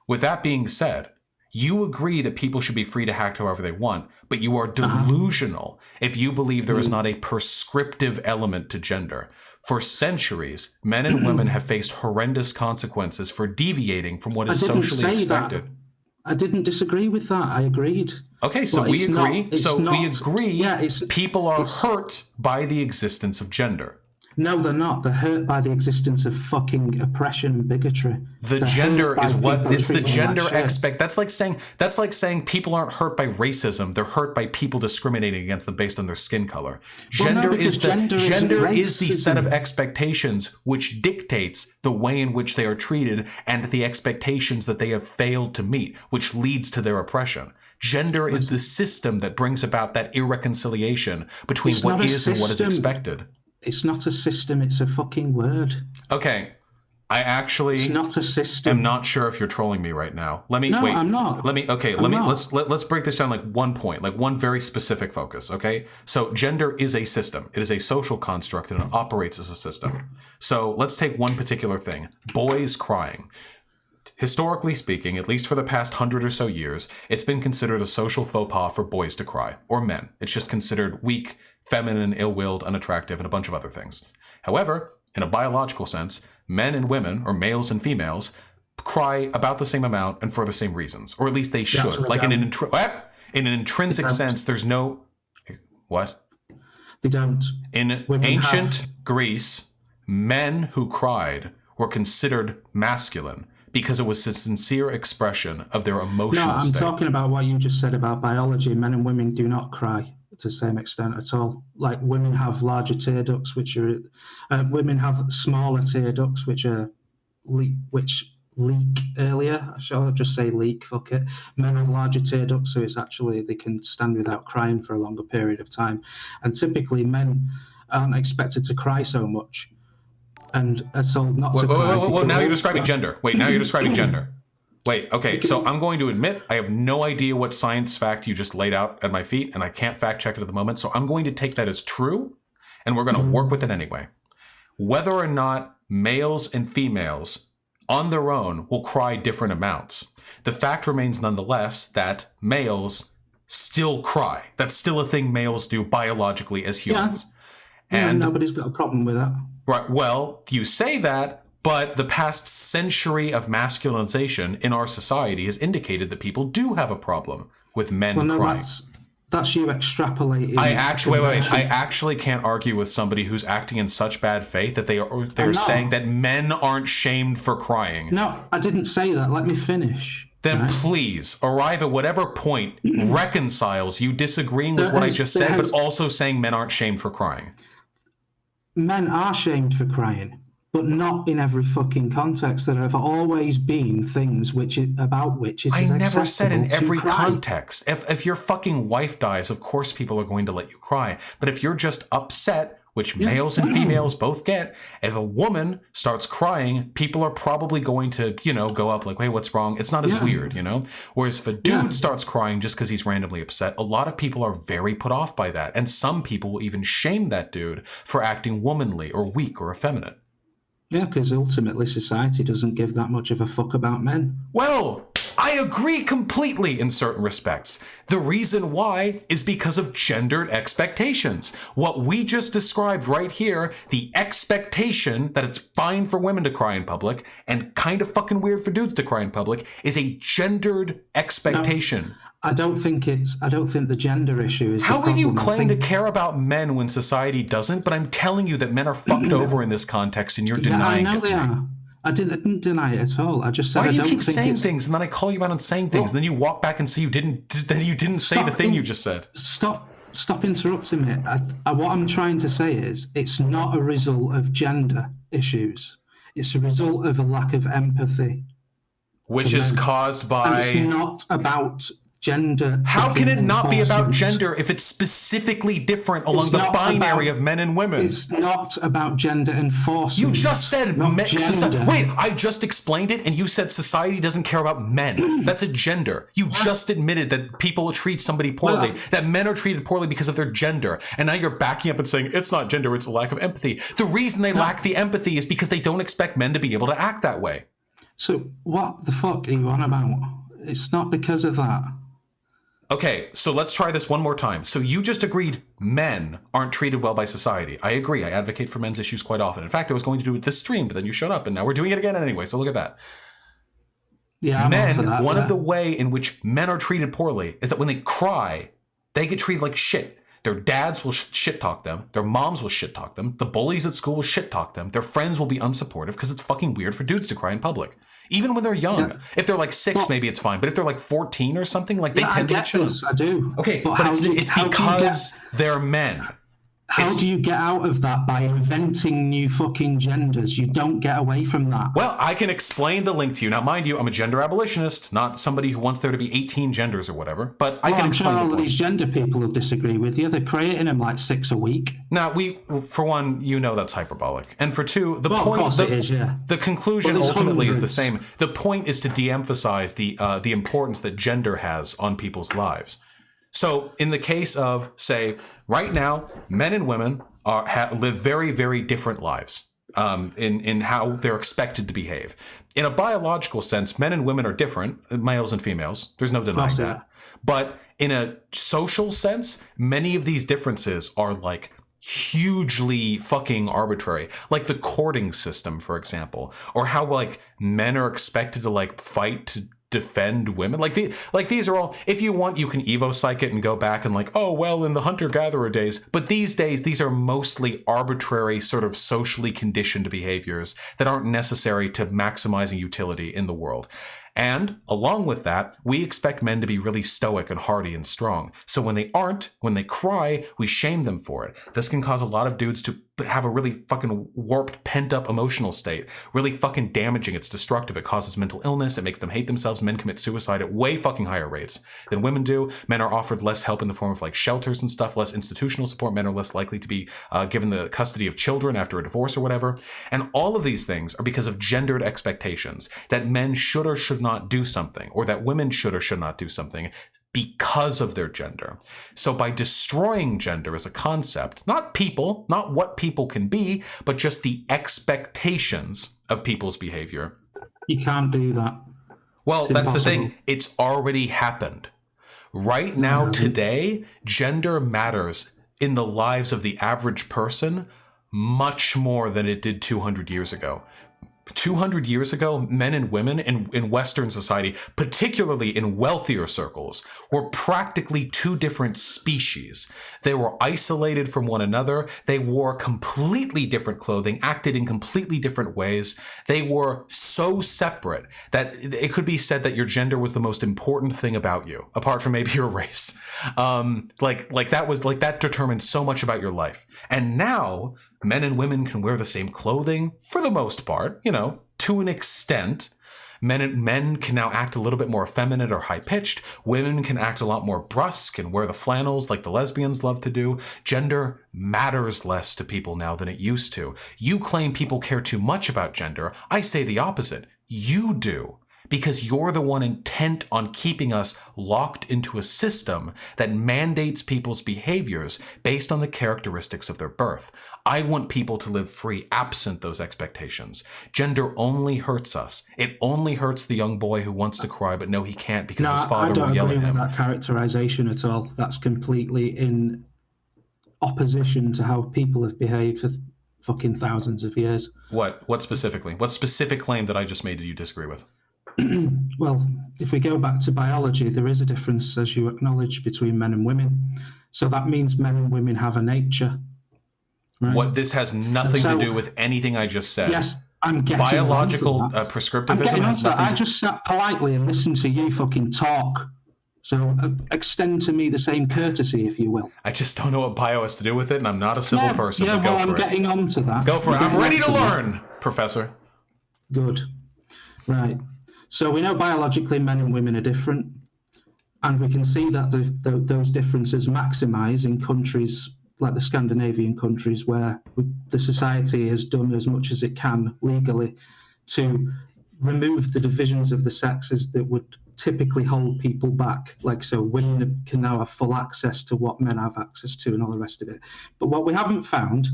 With that being said, you agree that people should be free to act however they want, but you are delusional if you believe there is not a prescriptive element to gender. For centuries, men and women have faced horrendous consequences for deviating from what is socially expected. I didn't disagree with that. I agreed. Okay, so we agree. People are hurt by the existence of gender. No, they're not. They're hurt by the existence of fucking oppression and bigotry. The gender is what it's the gender expect. That's like saying people aren't hurt by racism. They're hurt by people discriminating against them based on their skin color. Gender is the set of expectations which dictates the way in which they are treated and the expectations that they have failed to meet, which leads to their oppression. Gender is the system that brings about that irreconciliation between what is and what is expected. It's not a system, it's a fucking word. Okay. I actually it's not a system. am not sure if you're trolling me right now. I'm not. Let's break this down like one point, like one very specific focus, okay? So gender is a system. It is a social construct and it operates as a system. So let's take one particular thing. Boys crying. Historically speaking, at least for the past 100 or so years, it's been considered a social faux pas for boys to cry, or men. It's just considered weak, feminine, ill-willed, unattractive, and a bunch of other ththings. However, in a biological sense, men and women, or males and females, cry about the same amount and for the same reasons, or at least they should. Like in an intrinsic sense, there's no... What? They don't. In ancient Greece, men who cried were considered masculine, because it was a sincere expression of their emotional state. No, I'm talking about what you just said about biology. Men and women do not cry to the same extent at all. Like women have larger tear ducts, women have smaller tear ducts, which leak earlier. I'll just say leak, fuck it. Men have larger tear ducts, so it's actually, they can stand without crying for a longer period of time. And typically men aren't expected to cry so much. And are told not to cry. Well, now you're describing gender. Wait, now you're describing gender. Wait, okay, so I'm going to admit I have no idea what science fact you just laid out at my feet, and I can't fact check it at the moment, so I'm going to take that as true, and we're going to work with it anyway. Whether or not males and females on their own will cry different amounts, the fact remains nonetheless that males still cry. That's still a thing males do biologically as humans. Yeah, and nobody's got a problem with that. Right. Well, you say that, but the past century of masculinization in our society has indicated that people do have a problem with men crying. That's you extrapolating. I actually can't argue with somebody who's acting in such bad faith that they're saying that men aren't shamed for crying. No, I didn't say that. Let me finish. Then please arrive at whatever point reconciles you disagreeing with what I just said, but also saying men aren't shamed for crying. Men are shamed for crying, but not in every fucking context. There have always been things about which it is I never said in every context. If your fucking wife dies, of course people are going to let you cry. But if you're just upset, which males and females both get, if a woman starts crying, people are probably going to, go up like, hey, what's wrong? It's not as weird, Whereas if a dude starts crying just because he's randomly upset, a lot of people are very put off by that. And some people will even shame that dude for acting womanly or weak or effeminate. Yeah, because ultimately society doesn't give that much of a fuck about men. Well, I agree completely in certain respects. The reason why is because of gendered expectations. What we just described right here, the expectation that it's fine for women to cry in public and kind of fucking weird for dudes to cry in public, is a gendered expectation. No, I don't think the gender issue is How can you claim to care about men when society doesn't? But I'm telling you that men are fucked over in this context and you're denying it. I know they are. I didn't deny it at all. I just said why do you keep saying things and then I call you out on saying things and then you walk back and say you didn't say the thing you just said. Stop interrupting me. What I'm trying to say is it's not a result of gender issues. It's a result of a lack of empathy. Which is caused by... And it's not about gender. How can it not be about gender if it's specifically different along the binary of men and women? It's not about gender enforcement. You just said wait, I just explained it and you said society doesn't care about men. That's a gender. You just admitted that people treat somebody poorly, that men are treated poorly because of their gender. And now you're backing up and saying it's not gender, it's a lack of empathy. The reason they lack the empathy is because they don't expect men to be able to act that way. So what the fuck are you on about? It's not because of that. Okay, so let's try this one more time. So you just agreed men aren't treated well by society. I agree. I advocate for men's issues quite often. In fact, I was going to do it this stream, but then you shut up, and now we're doing it again anyway, so look at that. Yeah, one of the way in which men are treated poorly is that when they cry, they get treated like shit. Their dads will shit talk them. Their moms will shit talk them. The bullies at school will shit talk them. Their friends will be unsupportive because it's fucking weird for dudes to cry in public. Even when they're young. Yeah. If they're like 6, maybe it's fine. But if they're like 14 or something, like they tend to get shit. I do. Okay, but it's because they're men. How do you get out of that? By inventing new fucking genders. You don't get away from that. Well, I can explain the link to you. Now, mind you, I'm a gender abolitionist, not somebody who wants there to be 18 genders or whatever, but I can explain the point. I'm sure all these gender people will disagree with you. They're creating them like 6 a week. Now, for one, you know that's hyperbolic. And for two, the point, of course it is, yeah. The conclusion ultimately is the same. The point is to de-emphasize the importance that gender has on people's lives. So in the case of, say, right now, men and women live very, very different lives in how they're expected to behave. In a biological sense, men and women are different, males and females. There's no denying that. But in a social sense, many of these differences are like hugely fucking arbitrary. Like the courting system, for example, or how like men are expected to like fight to defend women. Like these are all, if you want, you can Evo psych it and go back and like, oh, well, in the hunter-gatherer days. But these days, these are mostly arbitrary, sort of socially conditioned behaviors that aren't necessary to maximizing utility in the world. And along with that, we expect men to be really stoic and hardy and strong. So when they aren't, when they cry, we shame them for it. This can cause a lot of dudes to have a really fucking warped, pent-up emotional state. Really fucking damaging. It's destructive. It causes mental illness. It makes them hate themselves. Men commit suicide at way fucking higher rates than women do. Men are offered less help in the form of like shelters and stuff, less institutional support. Men are less likely to be given the custody of children after a divorce or whatever. And all of these things are because of gendered expectations that men should or should not do something, or that women should or should not do something because of their gender. So by destroying gender as a concept, not people, not what people can be, but just the expectations of people's behavior. You can't do that. Well, that's the thing. It's already happened. Right now, today, gender matters in the lives of the average person much more than it did 200 years ago. 200 years ago, men and women in Western society, particularly in wealthier circles, were practically two different species. They were isolated from one another. They wore completely different clothing, acted in completely different ways. They were so separate that it could be said that your gender was the most important thing about you, apart from maybe your race. That determined so much about your life. And now, men and women can wear the same clothing for the most part, to an extent. Men can now act a little bit more effeminate or high-pitched. Women can act a lot more brusque and wear the flannels like the lesbians love to do. Gender matters less to people now than it used to. You claim people care too much about gender. I say the opposite. You do. Because you're the one intent on keeping us locked into a system that mandates people's behaviors based on the characteristics of their birth. I want people to live free absent those expectations. Gender only hurts us. It only hurts the young boy who wants to cry, but no, he can't because his father will yell at him. I don't agree with that characterization at all. That's completely in opposition to how people have behaved for fucking thousands of years. What specifically? What specific claim that I just made did you disagree with? Well, if we go back to biology, there is a difference, as you acknowledge, between men and women. So that means men and women have a nature. Right? This has nothing to do with anything I just said. Yes, I'm getting biological prescriptivism has nothing. I just sat politely and listened to you fucking talk. So extend to me the same courtesy, if you will. I just don't know what bio has to do with it, and I'm not a civil person. Yeah, well, I'm getting on to that. Go for it. I'm ready to learn, Professor. Good. Right. So we know biologically men and women are different, and we can see that those differences maximise in countries like the Scandinavian countries, where the society has done as much as it can legally to remove the divisions of the sexes that would typically hold people back. Like, so women can now have full access to what men have access to and all the rest of it. But what we haven't found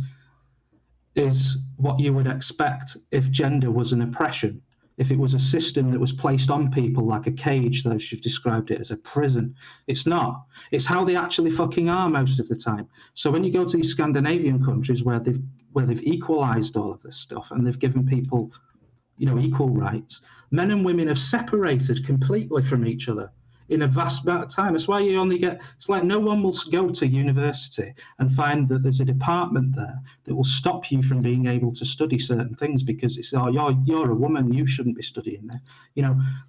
is what you would expect if gender was an oppression, if it was a system that was placed on people like a cage, as you've described it, as a prison. It's not. It's how they actually fucking are most of the time. So when you go to these Scandinavian countries where they've equalized all of this stuff and they've given people, equal rights, men and women have separated completely from each other in a vast amount of time. That's why you only get, it's like no one will go to university and find that there's a department there that will stop you from being able to study certain things because it's, you're a woman, you shouldn't be studying there.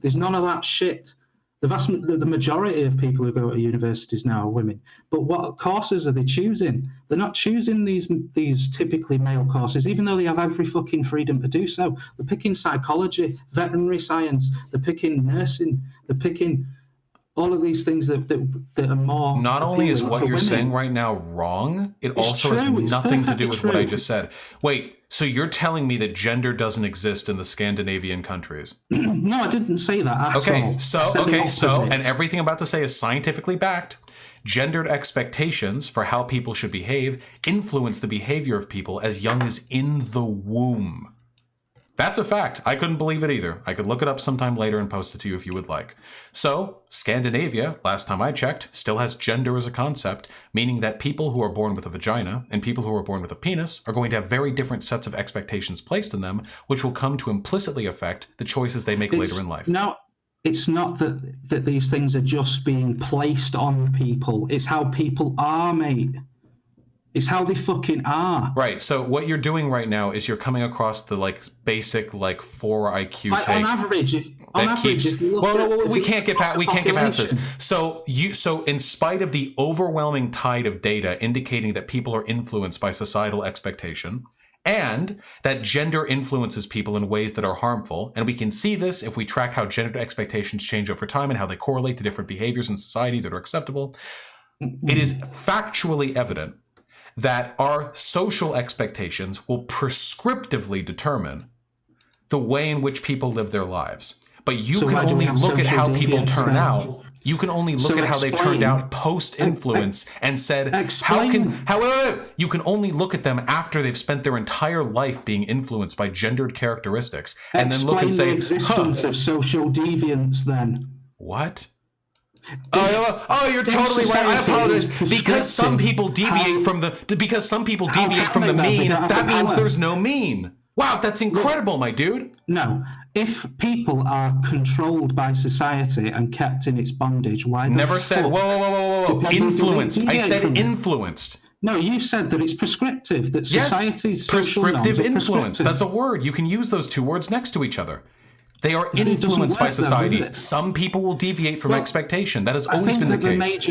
There's none of that shit. The majority of people who go to universities now are women. But what courses are they choosing? They're not choosing these typically male courses, even though they have every fucking freedom to do so. They're picking psychology, veterinary science, they're picking nursing, they're picking all of these things that are more. Not only is what you're saying right now wrong, it also has nothing to do with what I just said. Wait, so you're telling me that gender doesn't exist in the Scandinavian countries? No, I didn't say that at all. So, and everything I'm about to say is scientifically backed. Gendered expectations for how people should behave influence the behavior of people as young as in the womb. That's a fact. I couldn't believe it either. I could look it up sometime later and post it to you if you would like. So, Scandinavia, last time I checked, still has gender as a concept, meaning that people who are born with a vagina and people who are born with a penis are going to have very different sets of expectations placed in them, which will come to implicitly affect the choices they make later in life. No, it's not that these things are just being placed on people. It's how people are, mate. It's how they fucking are. Right. So what you're doing right now is you're coming across the basic 4 IQ take. On average, we can't get past this. So in spite of the overwhelming tide of data indicating that people are influenced by societal expectation, and that gender influences people in ways that are harmful, and we can see this if we track how gender expectations change over time and how they correlate to different behaviors in society that are acceptable, it is factually evident that our social expectations will prescriptively determine the way in which people live their lives. But you can only look at how people turn out. You can only look at how they've turned out post-influence and said, you can only look at them after they've spent their entire life being influenced by gendered characteristics and then look and say, the existence of social deviance then. What? You're totally right. I apologize. Because some people deviate from the mean, that means there's no mean. Wow, that's incredible, my dude. No, if people are controlled by society and kept in its bondage, why? Never said. Whoa. Influenced. I said influenced. No, you said that it's prescriptive. That society's prescriptive influence. That's a word. You can use those two words next to each other. They are influenced by society. Some people will deviate from expectation. That has always been the case.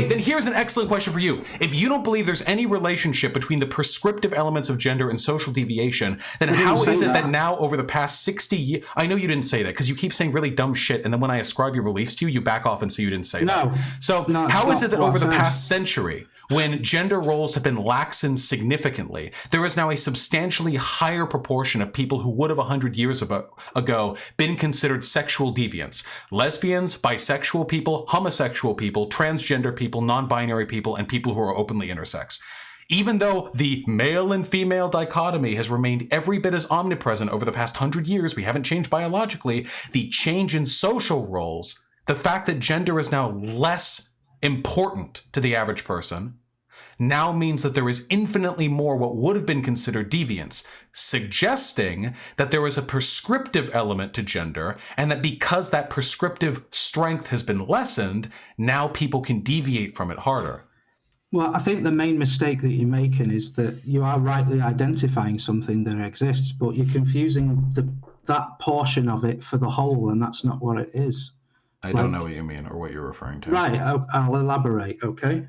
Then here's an excellent question for you. If you don't believe there's any relationship between the prescriptive elements of gender and social deviation, then how is it that now over the past 60 years, I know you didn't say that because you keep saying really dumb shit, and then when I ascribe your beliefs to you, you back off and say you didn't say that. So how is it that over the past century, when gender roles have been laxened significantly, there is now a substantially higher proportion of people who would have 100 years ago been considered sexual deviants. Lesbians, bisexual people, homosexual people, transgender people, non-binary people, and people who are openly intersex. Even though the male and female dichotomy has remained every bit as omnipresent over the past 100 years, we haven't changed biologically, the change in social roles, the fact that gender is now less important to the average person, now means that there is infinitely more what would have been considered deviance, suggesting that there is a prescriptive element to gender, and that because that prescriptive strength has been lessened, now people can deviate from it harder. Well, I think the main mistake that you're making is that you are rightly identifying something that exists, but you're confusing that portion of it for the whole, and that's not what it is. I don't know what you mean or what you're referring to. Right, I'll elaborate, okay?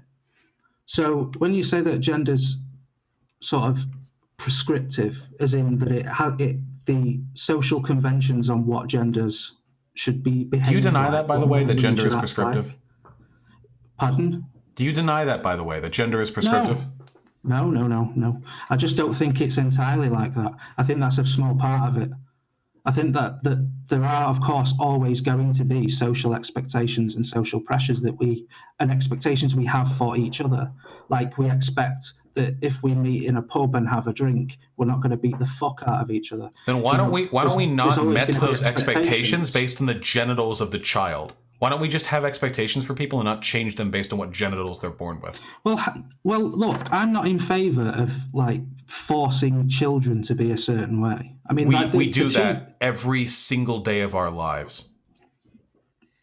So when you say that gender's sort of prescriptive, as in that the social conventions on what genders should be behaving. Do you deny that, by the way, that gender is should act prescriptive? like. Pardon? Do you deny that, by the way, that gender is prescriptive? No. I just don't think it's entirely like that. I think that's a small part of it. I think that there are, of course, always going to be social expectations and social pressures and expectations we have for each other. Like, we expect that if we meet in a pub and have a drink, we're not going to beat the fuck out of each other. Then why don't we not met those expectations based on the genitals of the child? Why don't we just have expectations for people and not change them based on what genitals they're born with? Well, look, I'm not in favor of like forcing children to be a certain way. I mean, we do that every single day of our lives.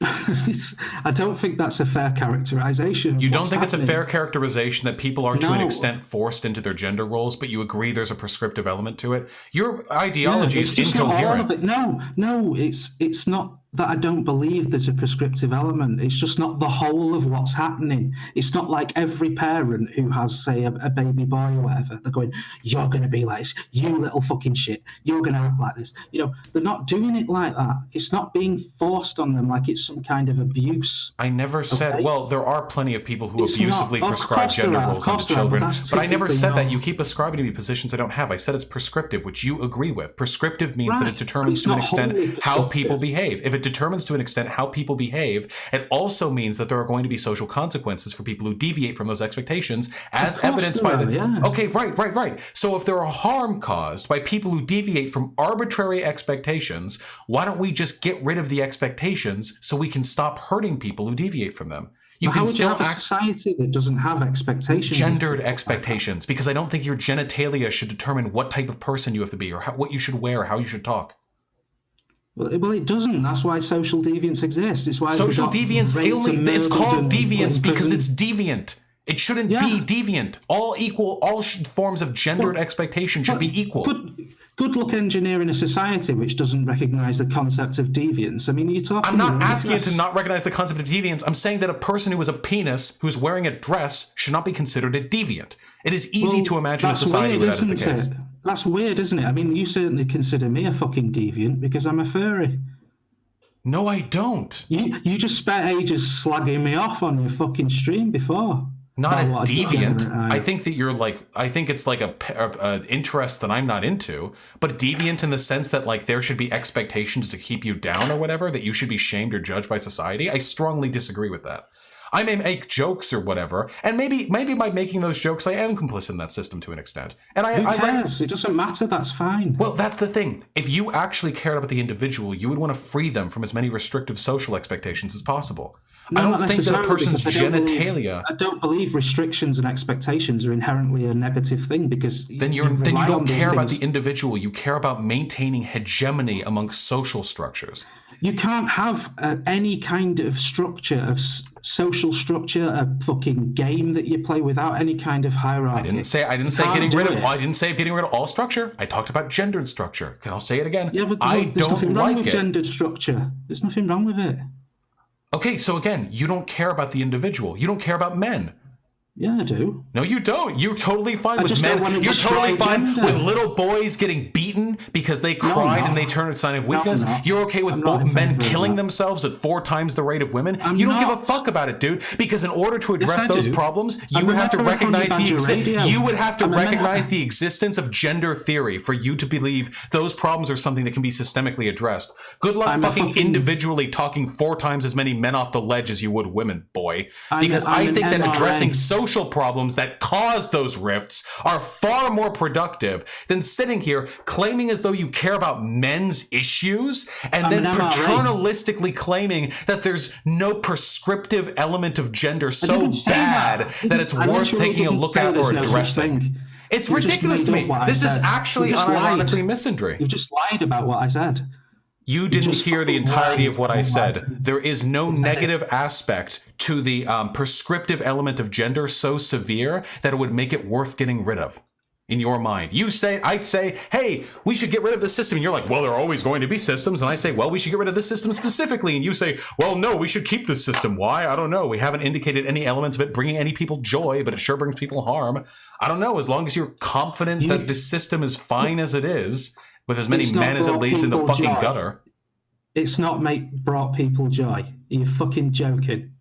I don't think that's a fair characterization. You don't think it's a fair characterization that people are to an extent forced into their gender roles, but you agree there's a prescriptive element to it? Your ideology is incoherent. No, it's not that I don't believe there's a prescriptive element. It's just not the whole of what's happening. It's not like every parent who has, say, a baby boy or whatever, they're going, you're going to be like this, you little fucking shit, you're going to act like this. You know, they're not doing it like that. It's not being forced on them like it's some kind of abuse. I never said, well, there are plenty of people who abusively prescribe gender roles onto children, but I never said that. You keep ascribing to me positions I don't have. I said it's prescriptive, which you agree with. Prescriptive means that it determines to an extent how people behave. If it determines to an extent how people behave, it also means that there are going to be social consequences for people who deviate from those expectations, as evidenced by the... Yeah. Okay, right. So if there are harm caused by people who deviate from arbitrary expectations, why don't we just get rid of the expectations so we can stop hurting people who deviate from them? You can still have a society that doesn't have expectations. Gendered expectations, because I don't think your genitalia should determine what type of person you have to be, or what you should wear, or how you should talk. Well, it doesn't. That's why social deviance exists. It's why social deviance it's called deviance because it's deviant. It shouldn't be deviant. All forms of gendered expectation should be equal. Good luck engineering a society which doesn't recognize the concept of deviance. I mean, you're talking... I'm not asking you to not recognize the concept of deviance. I'm saying that a person who is a penis, who's wearing a dress, should not be considered a deviant. It is easy to imagine a society where that is the case. That's weird, isn't it? I mean, you certainly consider me a fucking deviant because I'm a furry. No, I don't. You just spent ages slagging me off on your fucking stream before. Not a deviant. I think that you're like, I think it's like a interest that I'm not into, but deviant in the sense that like there should be expectations to keep you down or whatever, that you should be shamed or judged by society. I strongly disagree with that. I may make jokes or whatever, and maybe by making those jokes, I am complicit in that system to an extent. And Who cares? It doesn't matter. That's fine. Well, that's the thing. If you actually cared about the individual, you would want to free them from as many restrictive social expectations as possible. No, I don't think that a person's genitalia... I don't believe restrictions and expectations are inherently a negative thing because... Then you don't care about the individual. You care about maintaining hegemony amongst social structures. You can't have any kind of structure, of social structure, a fucking game that you play without any kind of hierarchy. I didn't say getting rid of all structure. I talked about gendered structure. I'll say it again. Yeah, but there's nothing wrong with gendered structure. There's nothing wrong with it. Okay, so again, you don't care about the individual. You don't care about men. Yeah, I do. No, you don't. You're totally fine with men. You're totally fine with little boys getting beaten because they cried and they turned a sign of weakness. You're okay with men killing themselves at 4 times the rate of women. You don't give a fuck about it, dude. Because in order to address those problems, you would have to recognize the existence of gender theory for you to believe those problems are something that can be systemically addressed. Good luck fucking individually talking 4 times as many men off the ledge as you would women, boy. Because I think that addressing social problems that cause those rifts are far more productive than sitting here claiming as though you care about men's issues and then paternalistically claiming that there's no prescriptive element of gender so bad that it's worth taking a look at or addressing. It's ridiculous to me. This is actually unironically misandry. You just lied about what I said. You didn't hear the entirety of what I said. There is no negative aspect to the prescriptive element of gender so severe that it would make it worth getting rid of in your mind. I'd say, hey, we should get rid of the system. And you're like, well, there are always going to be systems. And I say, well, we should get rid of this system specifically. And you say, well, no, we should keep this system. Why? I don't know. We haven't indicated any elements of it bringing any people joy, but it sure brings people harm. I don't know. As long as you're confident that the system is fine as it is, with as many men as it leaves in the fucking gutter. It's not brought people joy. Are you fucking joking?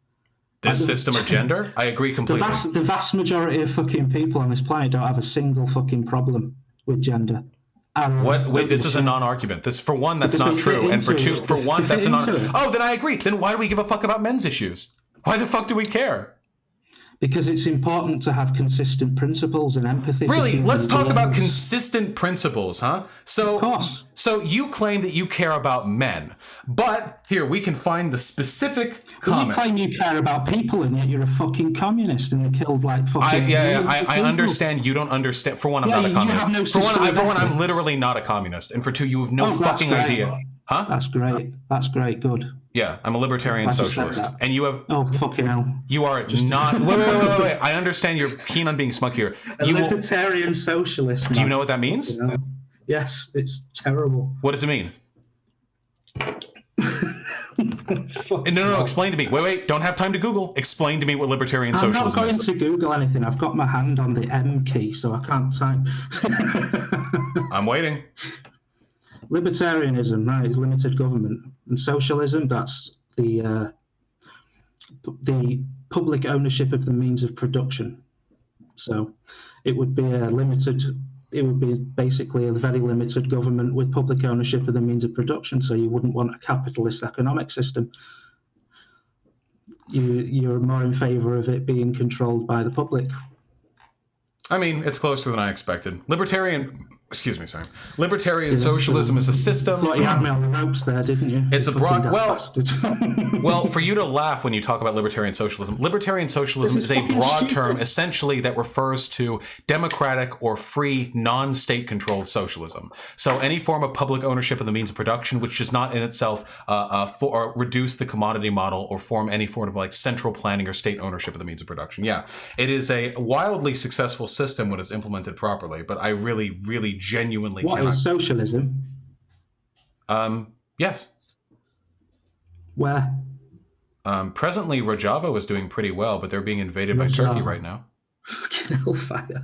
This system of gender? I agree completely. The vast majority of fucking people on this planet don't have a single fucking problem with gender. What? Wait, this is a non-argument. This, for one, that's not true, and for two, for one, that's a non. Oh, then I agree. Then why do we give a fuck about men's issues? Why the fuck do we care? Because it's important to have consistent principles and empathy. Really? Let's talk about consistent principles, huh? Of course. So you claim that you care about men, but here we can find the specific comment. You claim you care about people, and yet you're a fucking communist, and you killed like fucking. I understand. You don't understand. For one, I'm not a communist. For one, I'm literally not a communist, and for two, you have no fucking idea. Huh? That's great. That's great. Good. Yeah, I'm a libertarian socialist, and you have. Oh fucking hell! You are not. Wait. I understand you're keen on being smug here. Libertarian socialist. Man. Do you know what that means? You know? Yes, it's terrible. What does it mean? No. Explain to me. Wait. Don't have time to Google. Explain to me what libertarian socialism is. I'm not going to Google anything. I've got my hand on the M key, so I can't type. I'm waiting. Libertarianism, right, is limited government, and socialism, that's the public ownership of the means of production. So it would be basically a very limited government with public ownership of the means of production. So you wouldn't want a capitalist economic system. You're more in favor of it being controlled by the public. I mean, it's closer than I expected. Libertarian socialism is a system. You had me on the ropes there, didn't you? It's a broad. Well, for you to laugh when you talk about libertarian socialism is a broad term, essentially, that refers to democratic or free, non-state-controlled socialism. So any form of public ownership of the means of production, which does not in itself reduce the commodity model or form any form of like central planning or state ownership of the means of production. Yeah, it is a wildly successful system when it's implemented properly, but I really genuinely cannot. What is socialism? Yes. Where? Presently, Rojava is doing pretty well, but they're being invaded by Turkey right now. Fucking hellfire.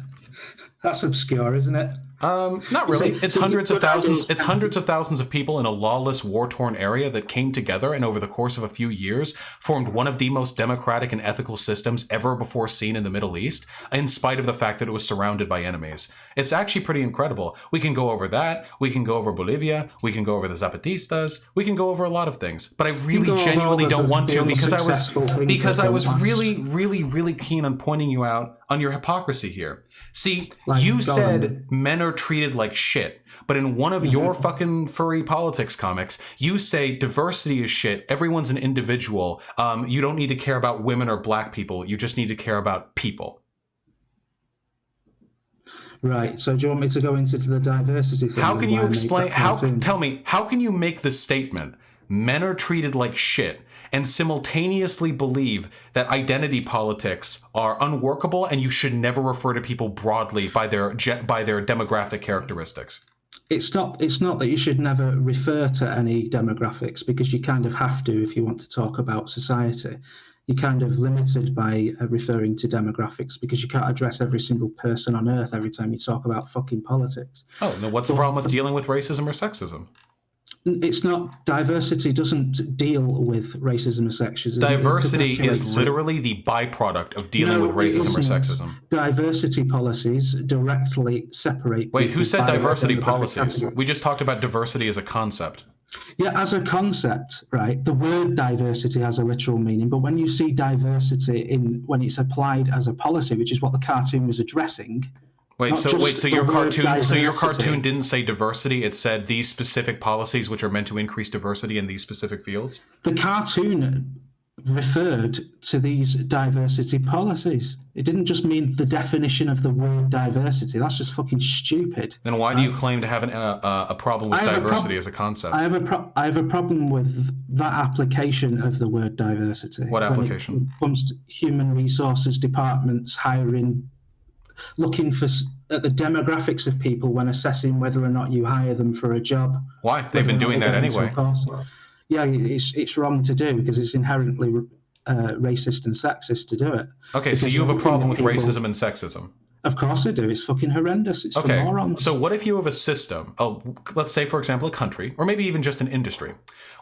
That's obscure, isn't it? Not really. It's hundreds of thousands. It's hundreds of thousands of people in a lawless, war-torn area that came together and over the course of a few years formed one of the most democratic and ethical systems ever before seen in the Middle East, in spite of the fact that it was surrounded by enemies. It's actually pretty incredible. We can go over that. We can go over Bolivia. We can go over the Zapatistas. We can go over a lot of things. But I really genuinely don't want to because I was really keen on pointing you out on your hypocrisy here. See, you said men are treated like shit, but in one of your fucking furry politics comics, you say diversity is shit. Everyone's an individual. You don't need to care about women or black people. You just need to care about people. Right. So do you want me to go into the diversity thing? How can you explain? Tell me, how can you make the statement, men are treated like shit, and simultaneously believe that identity politics are unworkable and you should never refer to people broadly by their demographic characteristics? It's not that you should never refer to any demographics, because you kind of have to if you want to talk about society. You're kind of limited by referring to demographics because you can't address every single person on earth every time you talk about fucking politics. Oh, then what's the problem with dealing with racism or sexism? It's not. Diversity doesn't deal with racism or sexism. Diversity is literally the byproduct of dealing with racism or sexism. Diversity policies directly separate. Wait, who said diversity policies? We just talked about diversity as a concept. Yeah, as a concept, right? The word diversity has a literal meaning, but when you see diversity when it's applied as a policy, which is what the cartoon was addressing. So your cartoon didn't say diversity, it said these specific policies which are meant to increase diversity in these specific fields? The cartoon referred to these diversity policies. It didn't just mean the definition of the word diversity. That's just fucking stupid. Then why do you claim to have a problem with diversity as a concept? I have a problem with that application of the word diversity. What application? When it comes to human resources departments hiring, looking at the demographics of people when assessing whether or not you hire them for a job. Why? They've been doing that anyway. Yeah, it's wrong to do because it's inherently racist and sexist to do it. Okay, so you have a problem with racism and sexism. Of course they do. It's fucking horrendous. It's for Okay, morons. so what if you have a system, let's say, for example, a country, or maybe even just an industry,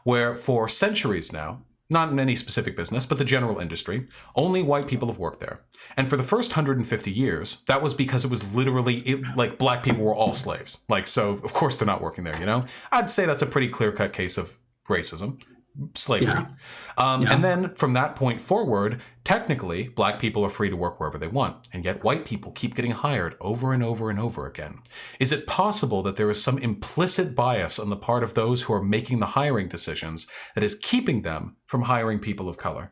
where for centuries now, not in any specific business, but the general industry, only white people have worked there. And for the first 150 years, that was because it was literally, like, black people were all slaves. Like, so, of course they're not working there, you know? I'd say that's a pretty clear-cut case of racism. Slavery. Yeah. And then from that point forward, technically, black people are free to work wherever they want, and yet white people keep getting hired over and over and over again. Is it possible that there is some implicit bias on the part of those who are making the hiring decisions that is keeping them from hiring people of color?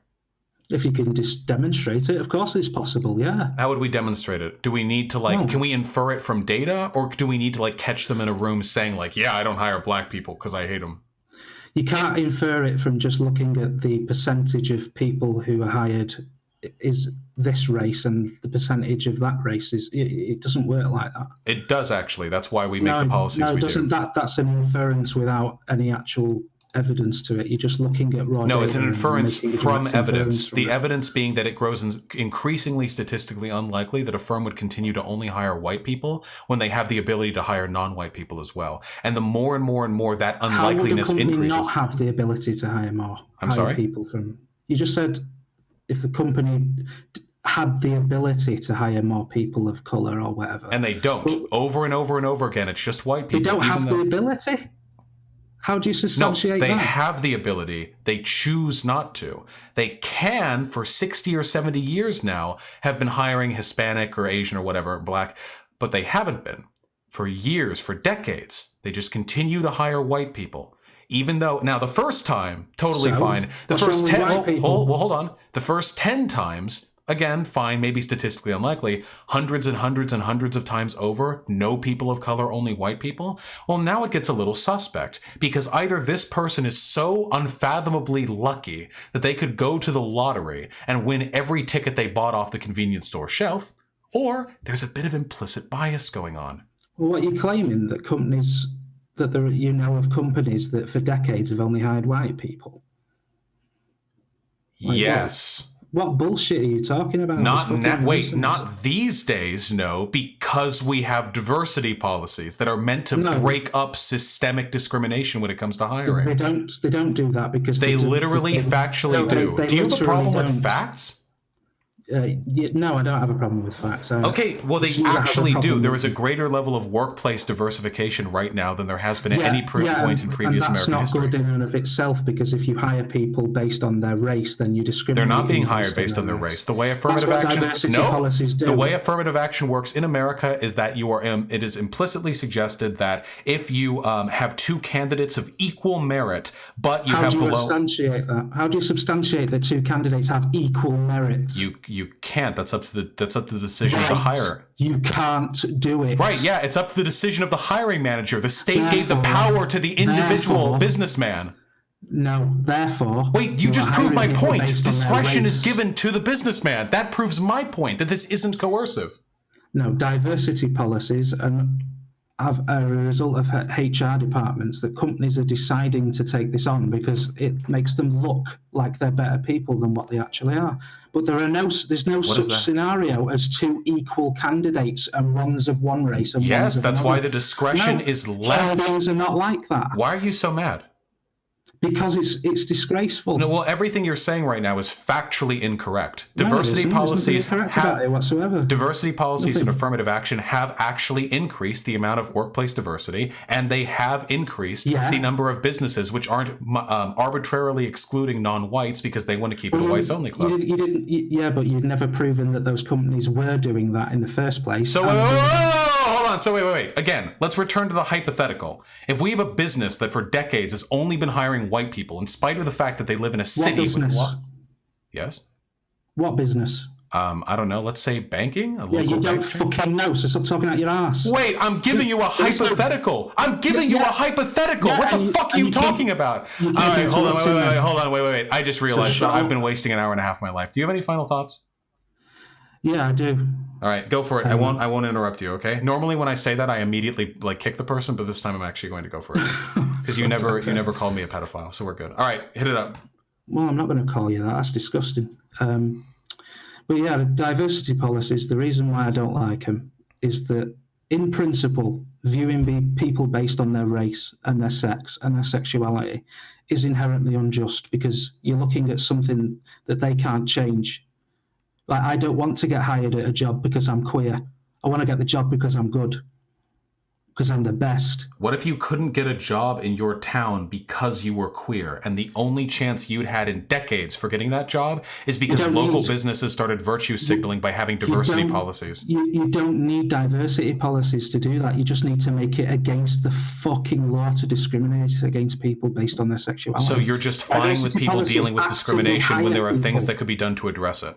If you can just demonstrate it, of course it's possible, yeah. How would we demonstrate it? Do we need to, like, can we infer it from data, or do we need to, like, catch them in a room saying, like, yeah, I don't hire black people because I hate them? You can't infer it from just looking at the percentage of people who are hired is this race and the percentage of that race is. It doesn't work like that. It does, actually. That's why we make the policies we do. That's an inference without any actual evidence to it. You're just looking at raw data. No, it's an inference from evidence. The evidence being that it grows increasingly statistically unlikely that a firm would continue to only hire white people when they have the ability to hire non-white people as well. And the more and more and more that unlikeliness increases. How would a company not have the ability to hire more? People from? You just said if the company had the ability to hire more people of color or whatever. And they don't. Over and over and over again. It's just white people. They don't have the ability? How do you substantiate that? No, they have the ability. They choose not to. They can, for 60 or 70 years now, have been hiring Hispanic or Asian or whatever, black, but they haven't been. For years, for decades, they just continue to hire white people. Even though, now the first time, totally fine. The first 10, hold on. The first 10 times, again, fine, maybe statistically unlikely, hundreds and hundreds and hundreds of times over, no people of color, only white people. Well, now it gets a little suspect, because either this person is so unfathomably lucky that they could go to the lottery and win every ticket they bought off the convenience store shelf, or there's a bit of implicit bias going on. Well, what you're claiming that companies, that there, you know of companies that for decades have only hired white people? Like yes. What bullshit are you talking about? Not these days, no, because we have diversity policies that are meant to break up systemic discrimination when it comes to hiring. They don't do that because they literally factually do. Do you have a problem with facts? No, I don't have a problem with facts. Okay, well, they actually do. There is a greater level of workplace diversification right now than there has been at any point in previous American history. That's not good in and of itself, because if you hire people based on their race, then you discriminate. They're not being hired based on their race. The way affirmative action, the way affirmative action works in America is that you are. It is implicitly suggested that if you have two candidates of equal merit, but you have below. How do you substantiate that? How do you substantiate that two candidates have equal merit? You can't. That's up to the decision of the hirer. You can't do it. Right, yeah, it's up to the decision of the hiring manager. The state gave the power to the individual businessman. No, therefore... Wait, you just proved my point. Discretion is given to the businessman. That proves my point, that this isn't coercive. No, diversity policies are a result of HR departments that companies are deciding to take this on because it makes them look like they're better people than what they actually are. But there's no such scenario as two equal candidates and ones of one race and yes, that's why the discretion is left. Things are not like that. Why are you so mad? Because it's disgraceful. No, well, everything you're saying right now is factually incorrect. Diversity policies diversity policies and affirmative action have actually increased the amount of workplace diversity, and they have increased the number of businesses which aren't arbitrarily excluding non-whites because they want to keep it a whites-only club. But you'd never proven that those companies were doing that in the first place. So hold on. So wait. Again, let's return to the hypothetical. If we have a business that for decades has only been hiring white people, in spite of the fact that they live in a city with what? Yes. What business? I don't know. Let's say banking. You don't fucking know. So stop talking out your ass. Wait, I'm giving you a hypothetical. I'm giving you a hypothetical. What the fuck are you talking about? All right, hold on. Wait. I just realized that I've been wasting an hour and a half of my life. Do you have any final thoughts? Yeah, I do. All right, go for it. I won't interrupt you, okay? Normally when I say that, I immediately kick the person, but this time I'm actually going to go for it. Because you never called me a pedophile, so we're good. All right, hit it up. Well, I'm not going to call you that. That's disgusting. But But yeah, the diversity policies, the reason why I don't like them is that, in principle, viewing people based on their race and their sex and their sexuality is inherently unjust, because you're looking at something that they can't change. Like, I don't want to get hired at a job because I'm queer. I want to get the job because I'm good, because I'm the best. What if you couldn't get a job in your town because you were queer, and the only chance you'd had in decades for getting that job is because local businesses started virtue signaling by having diversity policies? You don't need diversity policies to do that. You just need to make it against the fucking law to discriminate against people based on their sexuality. So you're just fine with people dealing with discrimination when there are things that could be done to address it?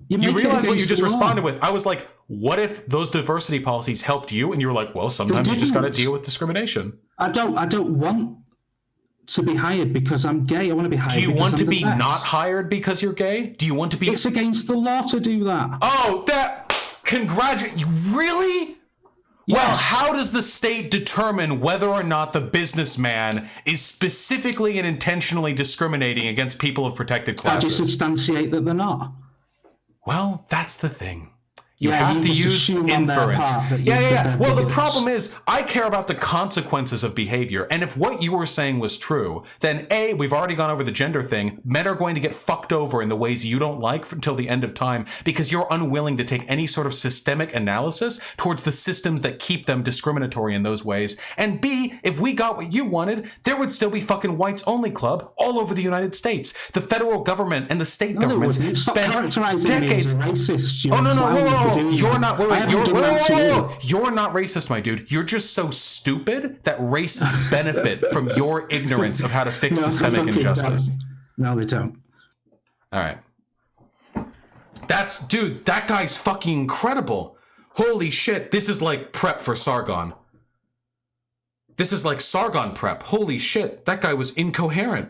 You realize what you just responded with? I was like, what if those diversity policies helped you? And you were like, well, sometimes you just got to deal with discrimination. I don't want to be hired because I'm gay. I want to be hired. Do you want to be not hired because you're gay? Do you want to be? It's against the law to do that. Oh, congratulate. Really? Yes. Well, how does the state determine whether or not the businessman is specifically and intentionally discriminating against people of protected classes? How do you substantiate that they're not? Well, that's the thing. You have to use inference. Yeah. Well, the problem is, I care about the consequences of behavior. And if what you were saying was true, then A, we've already gone over the gender thing. Men are going to get fucked over in the ways you don't like until the end of time, because you're unwilling to take any sort of systemic analysis towards the systems that keep them discriminatory in those ways. And B, if we got what you wanted, there would still be fucking whites only club all over the United States. The federal government and the state governments spend decades. Oh, no. You're not. You're not racist, my dude. You're just so stupid that racists benefit from your ignorance of how to fix systemic injustice. No, they don't. All right. That guy's fucking incredible. Holy shit. This is like prep for Sargon. This is like Sargon prep. Holy shit. That guy was incoherent.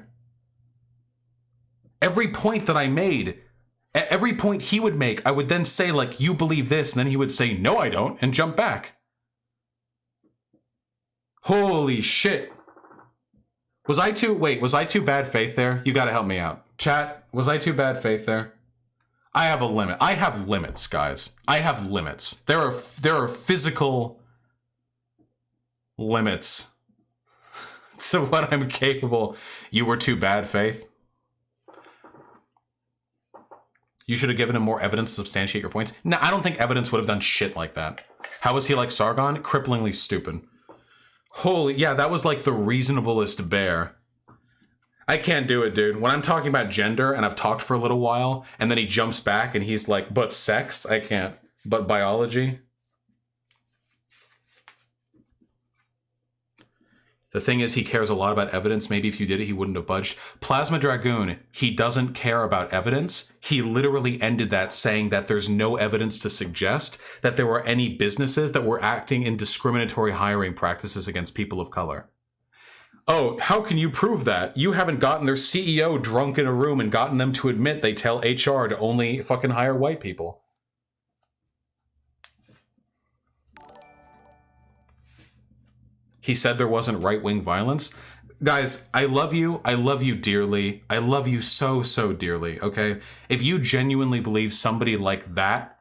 Every point that I made, at every point he would make, I would then say, like, you believe this, and then he would say, no, I don't, and jump back. Holy shit. Was I too bad faith there? You gotta help me out. Chat, was I too bad faith there? I have a limit. I have limits, guys. I have limits. There are physical limits to what I'm capable. You were too bad faith? You should have given him more evidence to substantiate your points. No, I don't think evidence would have done shit like that. How was he like Sargon? Cripplingly stupid. Holy, yeah, that was like the reasonablest bear. I can't do it, dude. When I'm talking about gender and I've talked for a little while, and then he jumps back and he's like, but sex? I can't. But biology? The thing is, he cares a lot about evidence. Maybe if you did it, he wouldn't have budged. Plasma Dragoon, he doesn't care about evidence. He literally ended that saying that there's no evidence to suggest that there were any businesses that were acting in discriminatory hiring practices against people of color. Oh, how can you prove that? You haven't gotten their CEO drunk in a room and gotten them to admit they tell HR to only fucking hire white people. He said there wasn't right-wing violence. Guys, I love you. I love you dearly. I love you so, so dearly, okay? If you genuinely believe somebody like that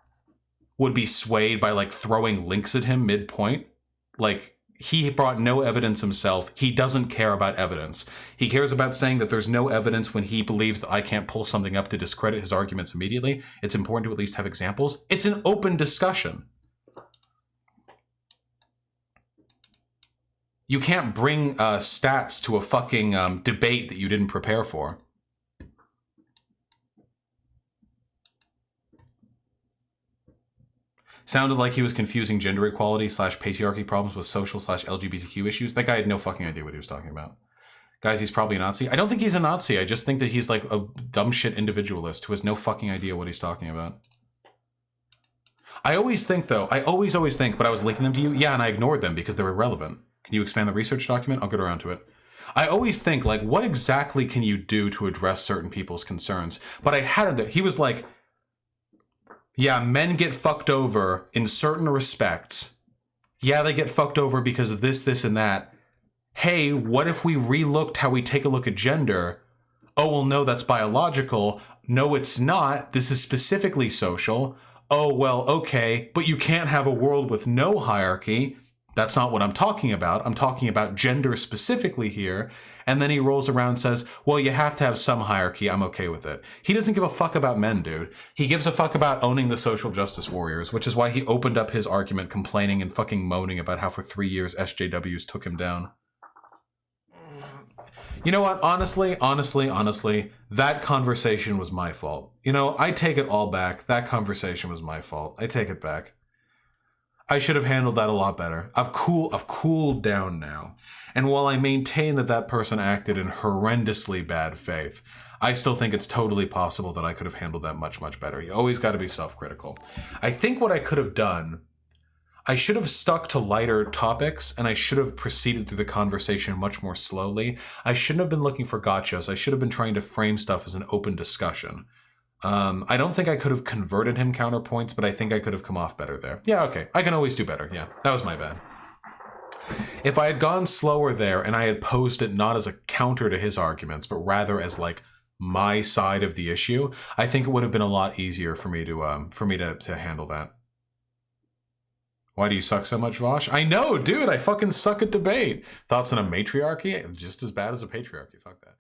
would be swayed by, like, throwing links at him mid-point, like, he brought no evidence himself. He doesn't care about evidence. He cares about saying that there's no evidence when he believes that I can't pull something up to discredit his arguments immediately. It's important to at least have examples. It's an open discussion. You can't bring stats to a fucking debate that you didn't prepare for. Sounded like he was confusing gender equality / patriarchy problems with social / LGBTQ issues. That guy had no fucking idea what he was talking about. Guys, he's probably a Nazi. I don't think he's a Nazi. I just think that he's like a dumb shit individualist who has no fucking idea what he's talking about. I always think, though, I always think, but I was linking them to you. Yeah, and I ignored them because they're irrelevant. Can you expand the research document? I'll get around to it. I always think, like, what exactly can you do to address certain people's concerns? But I had it. He was like, yeah, men get fucked over in certain respects. Yeah, they get fucked over because of this, this, and that. Hey, what if we re-looked how we take a look at gender? Oh, well, no, that's biological. No, it's not. This is specifically social. Oh, well, okay, but you can't have a world with no hierarchy. That's not what I'm talking about. I'm talking about gender specifically here. And then he rolls around and says, well, you have to have some hierarchy. I'm okay with it. He doesn't give a fuck about men, dude. He gives a fuck about owning the social justice warriors, which is why he opened up his argument complaining and fucking moaning about how for 3 years SJWs took him down. You know what? Honestly, that conversation was my fault. You know, I take it all back. That conversation was my fault. I take it back. I should have handled that a lot better. I've cooled down now. And while I maintain that that person acted in horrendously bad faith, I still think it's totally possible that I could have handled that much, much better. You always got to be self-critical. I think what I could have done, I should have stuck to lighter topics, and I should have proceeded through the conversation much more slowly. I shouldn't have been looking for gotchas. I should have been trying to frame stuff as an open discussion. I don't think I could have converted him counterpoints, but I think I could have come off better there. Yeah, okay. I can always do better. Yeah, that was my bad. If I had gone slower there and I had posed it not as a counter to his arguments, but rather as like my side of the issue, I think it would have been a lot easier for me to handle that. Why do you suck so much, Vosh? I know, dude. I fucking suck at debate. Thoughts on a matriarchy? Just as bad as a patriarchy. Fuck that.